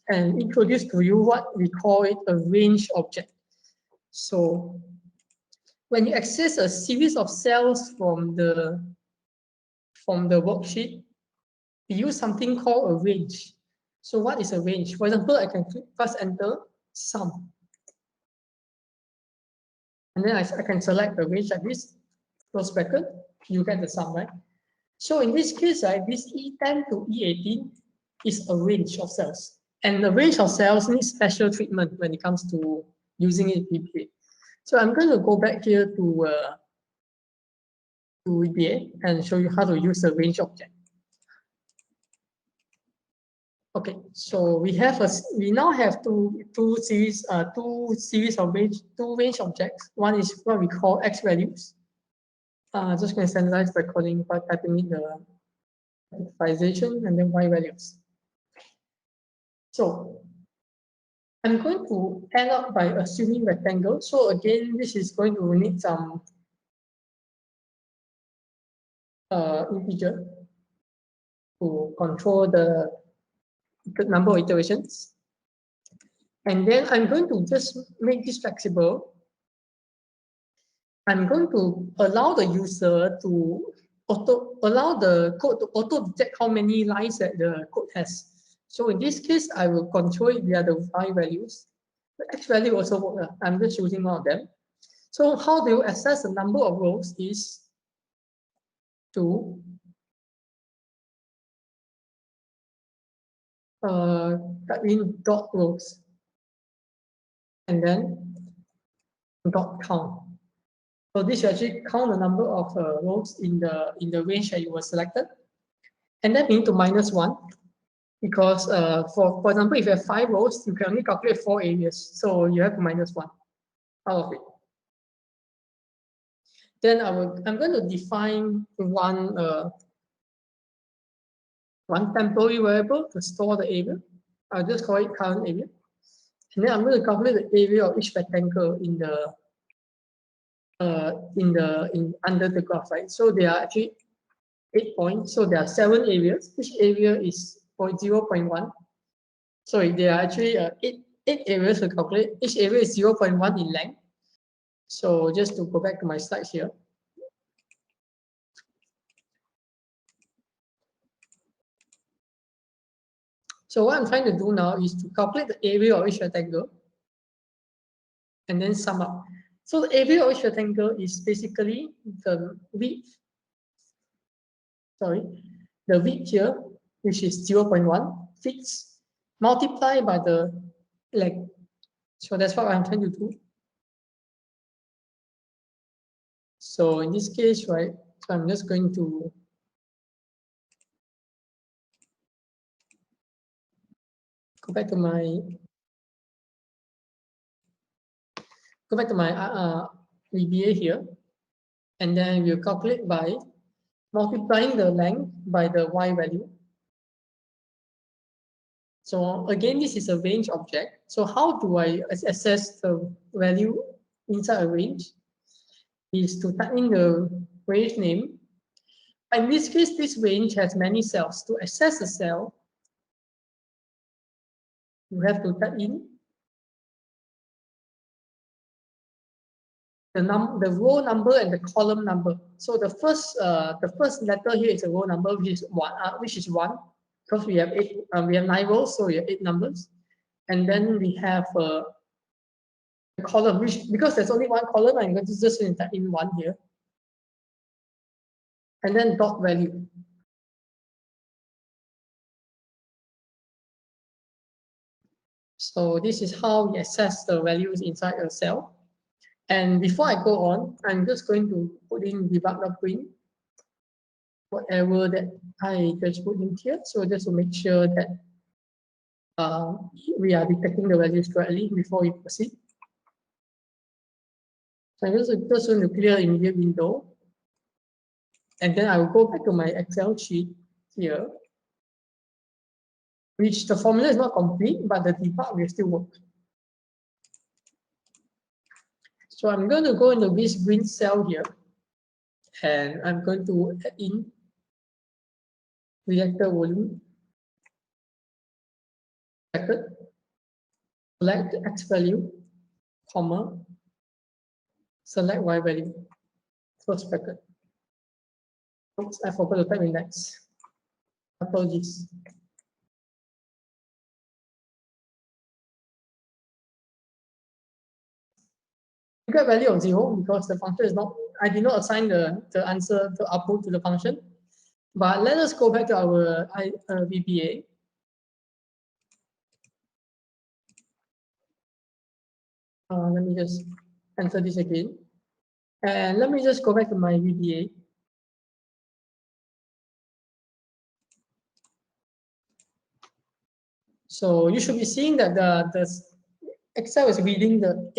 Speaker 1: and introduce to you what we call it a range object. So when you access a series of cells from the worksheet, we use something called a range. So what is a range? For example, I can press enter, sum. And then I can select a range like this, close bracket, you get the sum, right? So in this case, this E10 to E18 is a range of cells. And the range of cells needs special treatment when it comes to using it in VBA. So I'm going to go back here to VBA and show you how to use the range object. Okay, so we now have two series of range objects. One is what we call x values. Just going to standardize by typing in the identification and then y values. So I'm going to end up by assuming rectangle. So again, this is going to need some integer to control the number of iterations. And then I'm going to just make this flexible. I'm going to allow the user to allow the code to auto detect how many lines that the code has. So in this case, I will control it via the y values. The x value also work. I'm just using one of them. So how do you assess the number of rows is to type in dot rows and then dot count. So this will actually count the number of rows in the range that you were selected, and then we need to -1 because for example, if you have 5 rows, you can only calculate 4 areas, so you have to -1 out of it. Then I'm going to define one temporary variable to store the area. I'll just call it current area, and then I'm going to calculate the area of each rectangle under the graph, right? So there are actually 8 points. So there are 7 areas. Each area is 0.1. Sorry, there are actually 8 areas to calculate. Each area is 0.1 in length. So just to go back to my slides here. So what I'm trying to do now is to calculate the area of each rectangle and then sum up. So the area of each rectangle is basically the width here, which is 0.1 feet, multiplied by the length. So that's what I'm trying to do. So in this case, right, so I'm just going to go back to my VBA here, and then we'll calculate by multiplying the length by the y value. So again, this is a range object. So how do I assess the value inside a range? Is to type in the range name. In this case, this range has many cells. To access a cell, you have to type in the row number and the column number. So the first letter here is a row number, which is one, because we have 9 rows, so we have 8 numbers, and then we have a column, which because there's only one column, I'm going to just type in 1 here, and then dot value. So this is how we access the values inside a cell. And before I go on, I'm just going to put in debug.print whatever that I just put in here. So just to make sure that we are detecting the values correctly before we proceed. So I'm just going to clear immediate window. And then I will go back to my Excel sheet here, which the formula is not complete, but the debug will still work. So I'm going to go into this green cell here, and I'm going to add in reactor volume, bracket, select x value, comma, select y value, close bracket. Oops, I forgot to type index. Apologies. You get value of 0 because the function is not, I did not assign the answer to output to the function. But let us go back to our VBA. Let me just enter this again. And let me just go back to my VBA. So you should be seeing that the Excel is reading the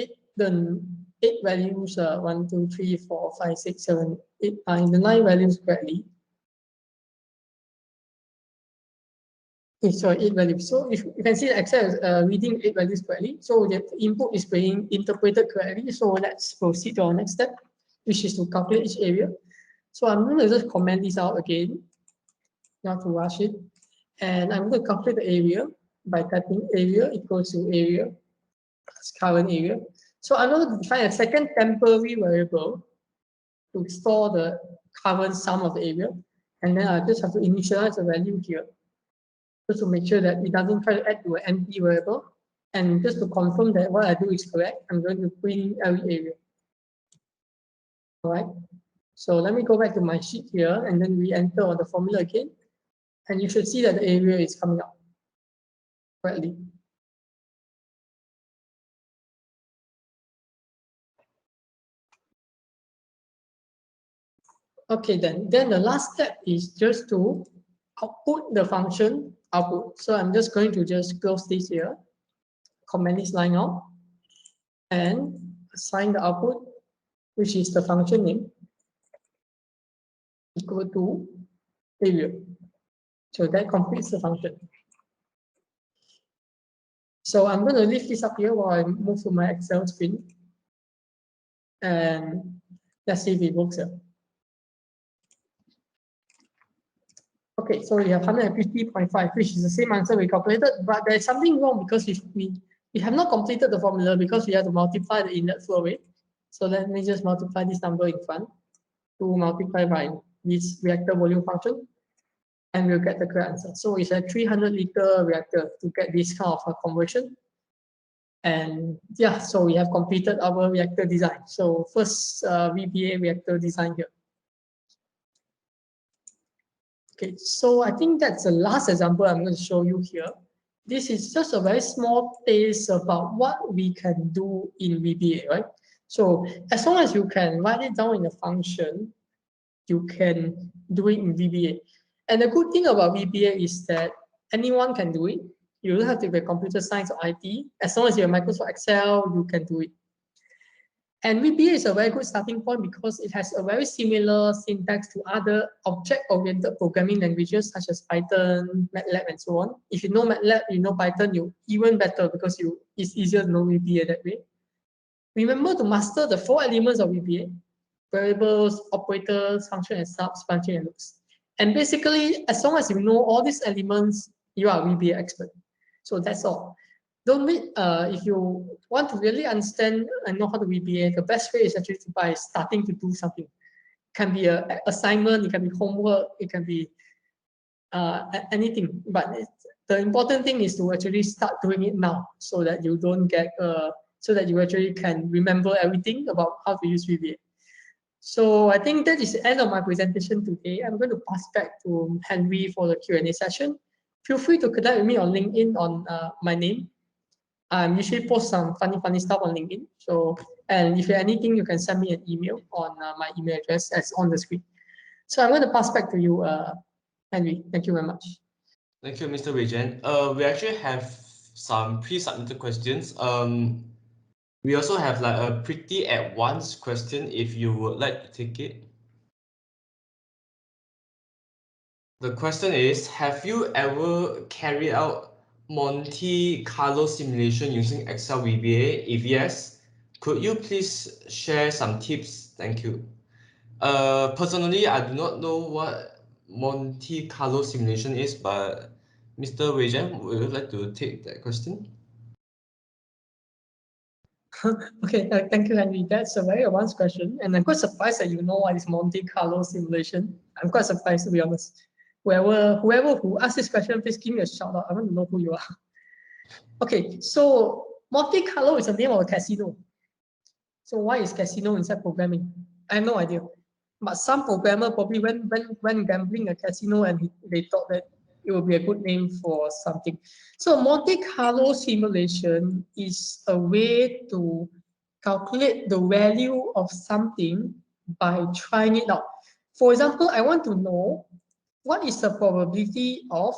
Speaker 1: eight values, 1, 2, 3, 4, 5, 6, 7, 8, 9, the 9 values correctly. Okay, sorry, 8 values. So if you can see the Excel is reading 8 values correctly. So the input is being interpreted correctly. So let's proceed to our next step, which is to calculate each area. So I'm going to just comment this out again, not to rush it. And I'm going to calculate the area by typing area equals to area plus current area. So I'm going to define a second temporary variable to store the current sum of the area. And then I just have to initialize a value here, just to make sure that it doesn't try to add to an empty variable. And just to confirm that what I do is correct, I'm going to print every area. All right. So let me go back to my sheet here, and then we enter on the formula again. And you should see that the area is coming up correctly. Okay, then the last step is just to output the function output. So I'm just going to just close this here, comment this line out, and assign the output, which is the function name, equal to area. So that completes the function. So I'm going to leave this up here while I move to my Excel screen. And let's see if it works here. Okay, so we have 150.5, which is the same answer we calculated, but there's something wrong because we have not completed the formula because we have to multiply the inlet flow rate. So let me just multiply this number in front to multiply by this reactor volume function, and we'll get the correct answer. So it's a 300-liter reactor to get this kind of a conversion. And yeah, so we have completed our reactor design. So first VBA reactor design here. Okay, so I think that's the last example I'm going to show you here. This is just a very small taste about what we can do in VBA, right? So as long as you can write it down in a function, you can do it in VBA. And the good thing about VBA is that anyone can do it. You don't have to be a computer science or IT. As long as you're Microsoft Excel, you can do it. And VBA is a very good starting point because it has a very similar syntax to other object-oriented programming languages such as Python, MATLAB, and so on. If you know MATLAB, you know Python, you even better because it's easier to know VBA that way. Remember to master the 4 elements of VBA: variables, operators, function and subs, function and loops. And basically, as long as you know all these elements, you are a VBA expert. So that's all. Don't wait. If you want to really understand and know how to VBA, the best way is actually by starting to do something. It can be an assignment, it can be homework, it can be anything. But the important thing is to actually start doing it now, so that you don't get so that you actually can remember everything about how to use VBA. So I think that is the end of my presentation today. I'm going to pass back to Henry for the Q&A session. Feel free to connect with me on LinkedIn on my name. I usually post some funny stuff on LinkedIn. So, and if you have anything, you can send me an email on my email address as on the screen. So I'm going to pass back to you, Henry. Thank you very much.
Speaker 2: Thank you, Mr. Weijian. We actually have some pre-submitted questions. We also have like a pretty advanced question if you would like to take it. The question is, have you ever carried out Monte Carlo simulation using Excel VBA? If yes, could you please share some tips? Thank you. Personally, I do not know what Monte Carlo simulation is, but Mr. Weijian, would you like to take that question?
Speaker 1: Okay, thank you, Henry. That's a very advanced question, and I'm quite surprised that you know what is Monte Carlo simulation. I'm quite surprised, to be honest. Whoever who asked this question, please give me a shout out. I want to know who you are. Okay, so Monte Carlo is the name of a casino. So why is casino inside programming? I have no idea. But some programmer probably went gambling at casino and they thought that it would be a good name for something. So Monte Carlo simulation is a way to calculate the value of something by trying it out. For example, I want to know what is the probability of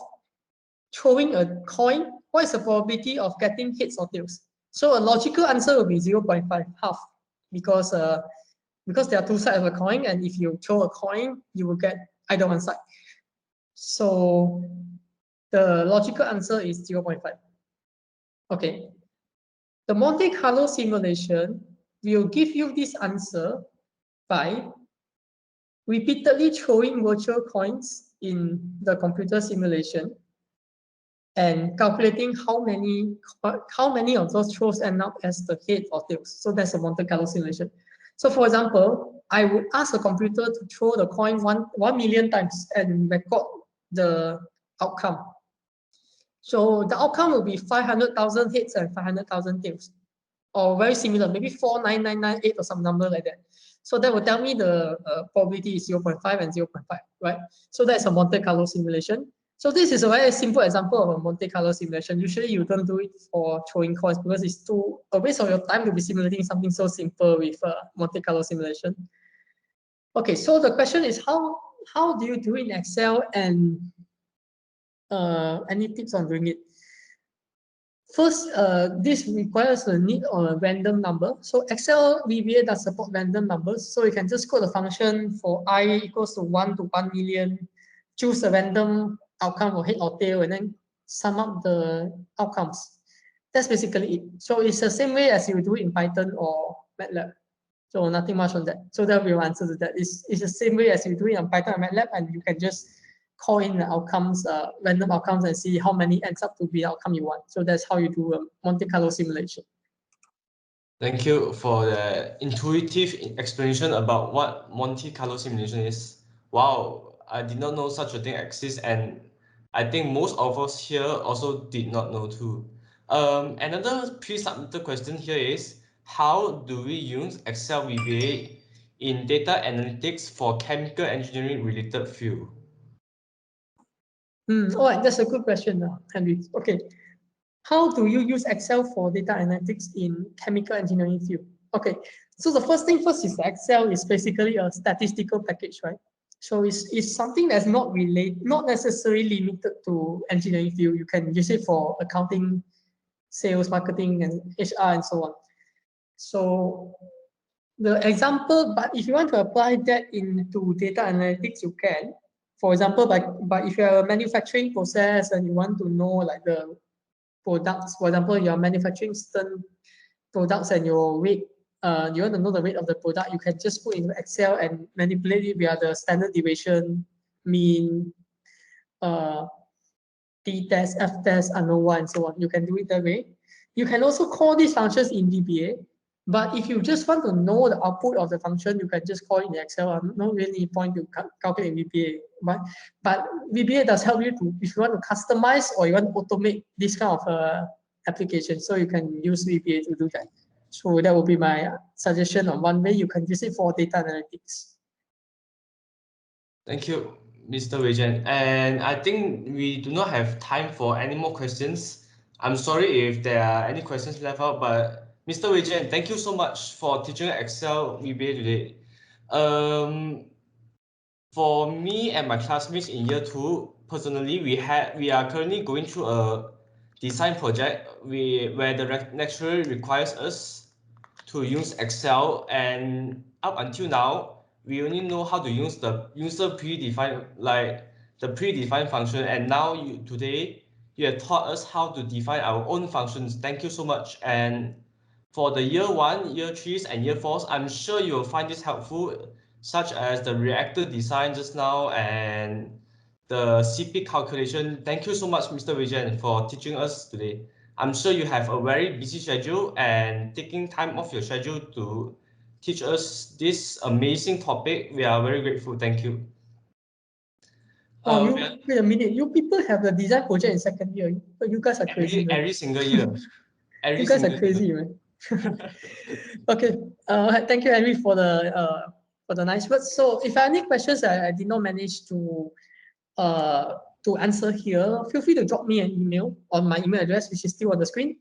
Speaker 1: throwing a coin what is the probability of getting heads or tails? So a logical answer will be 0.5, half, because there are two sides of a coin, and if you throw a coin, you will get either one side. So the logical answer is 0.5. Okay. The Monte Carlo simulation will give you this answer by repeatedly throwing virtual coins in the computer simulation and calculating how many of those throws end up as the head or tails. So that's a Monte Carlo simulation. So for example, I would ask the computer to throw the coin 1 million times and record the outcome. So the outcome will be 500,000 heads and 500,000 tails, or very similar, maybe 49998 or some number like that. So that will tell me the probability is 0.5 and 0.5, right? So that's a Monte Carlo simulation. So this is a very simple example of a Monte Carlo simulation. Usually you don't do it for throwing coins because it's too a waste of your time to be simulating something so simple with Monte Carlo simulation. Okay, so the question is how do you do it in Excel, and any tips on doing it? First, this requires a need on a random number. So Excel VBA does support random numbers. So you can just code a function for I equals to 1 to 1 million, choose a random outcome for head or tail, and then sum up the outcomes. That's basically it. So it's the same way as you do it in Python or MATLAB. So nothing much on that. So that will be your answer to that. It's the same way as you do it on Python and MATLAB, and you can just call in the outcomes, random outcomes, and see how many ends up to be the outcome you want. So that's how you do a Monte Carlo simulation.
Speaker 2: Thank you for the intuitive explanation about what Monte Carlo simulation is. Wow, I did not know such a thing exists, and I think most of us here also did not know too. Another pre-submitted question here is, how do we use Excel VBA in data analytics for chemical engineering related field?
Speaker 1: All right, that's a good question, Henry. Okay, how do you use Excel for data analytics in chemical engineering field? Okay, so the first thing first is Excel is basically a statistical package, right? So it's something that's not necessarily limited to engineering field. You can use it for accounting, sales, marketing, and HR, and so on. So the example, but if you want to apply that into data analytics, you can. For example, but if you're a manufacturing process and you want to know like the products, for example, you're manufacturing certain products and your weight, you want to know the weight of the product, you can just put into Excel and manipulate it via the standard deviation, mean, t-test, f-test, ANOVA, and so on. You can do it that way. You can also call these functions in VBA, but if you just want to know the output of the function, you can just call it in Excel. No really point to calculate in VBA. But VBA does help you to, if you want to customize or you want to automate this kind of application, so you can use VBA to do that. So that will be my suggestion on one way you can use it for data analytics.
Speaker 2: Thank you, Mr. Wei Jian. And I think we do not have time for any more questions. I'm sorry if there are any questions left out, but Mr. Wei Jian, thank you so much for teaching Excel VBA today. For me and my classmates in year 2, personally, we are currently going through a design project where the lecturer requires us to use Excel, and up until now, we only know how to use the user predefined, like the predefined function, and now today you have taught us how to define our own functions. Thank you so much. And for the year 1, year 3s, and year 4s, I'm sure you will find this helpful, such as the reactor design just now and the CP calculation. Thank you so much, Mr. Wei Jian, for teaching us today. I'm sure you have a very busy schedule, and taking time off your schedule to teach us this amazing topic. We are very grateful. Thank you.
Speaker 1: Wait a minute. You people have a design project in second year. You guys are crazy.
Speaker 2: Every single year.
Speaker 1: You guys are crazy, man. Okay. Thank you, Henry, for the nice words. So if I have any questions I did not manage to answer here, feel free to drop me an email on my email address, which is still on the screen.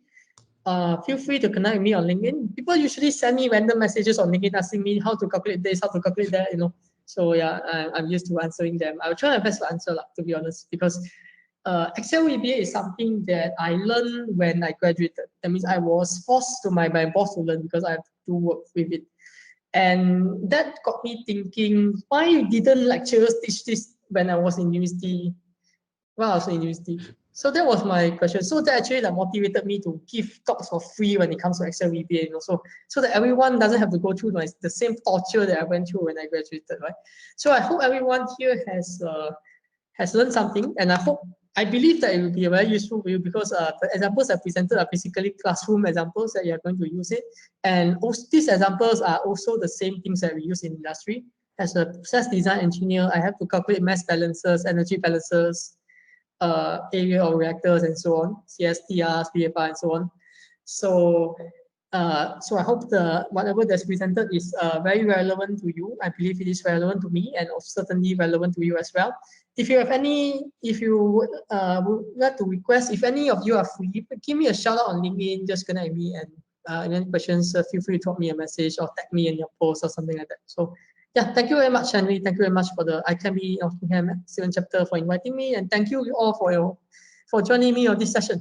Speaker 1: Feel free to connect with me on LinkedIn. People usually send me random messages on LinkedIn asking me how to calculate this, how to calculate that, So yeah, I'm used to answering them. I'll try my best to answer, to be honest, because Excel VBA is something that I learned when I graduated. That means I was forced to my boss to learn because I have to work with it. And that got me thinking, why didn't lecturers teach this when I was in university? Well, I was in university. So that was my question. So that actually motivated me to give talks for free when it comes to Excel VBA, so that everyone doesn't have to go through the same torture that I went through when I graduated, right? So I hope everyone here has learned something, and I believe that it will be very useful for you because the examples I presented are basically classroom examples that you are going to use it, and also, these examples are also the same things that we use in industry. As a process design engineer, I have to calculate mass balances, energy balances, area of reactors, and so on, CSTRs, VFR, and so on. So I hope whatever that's presented is very relevant to you. I believe it is relevant to me and certainly relevant to you as well. If you would like to request, if any of you are free, give me a shout out on LinkedIn, just connect me, and any questions, feel free to drop me a message or tag me in your post or something like that. So yeah, thank you very much, Henry. Thank you very much for the Academy of Nottingham 7th chapter for inviting me, and thank you all for joining me on this session.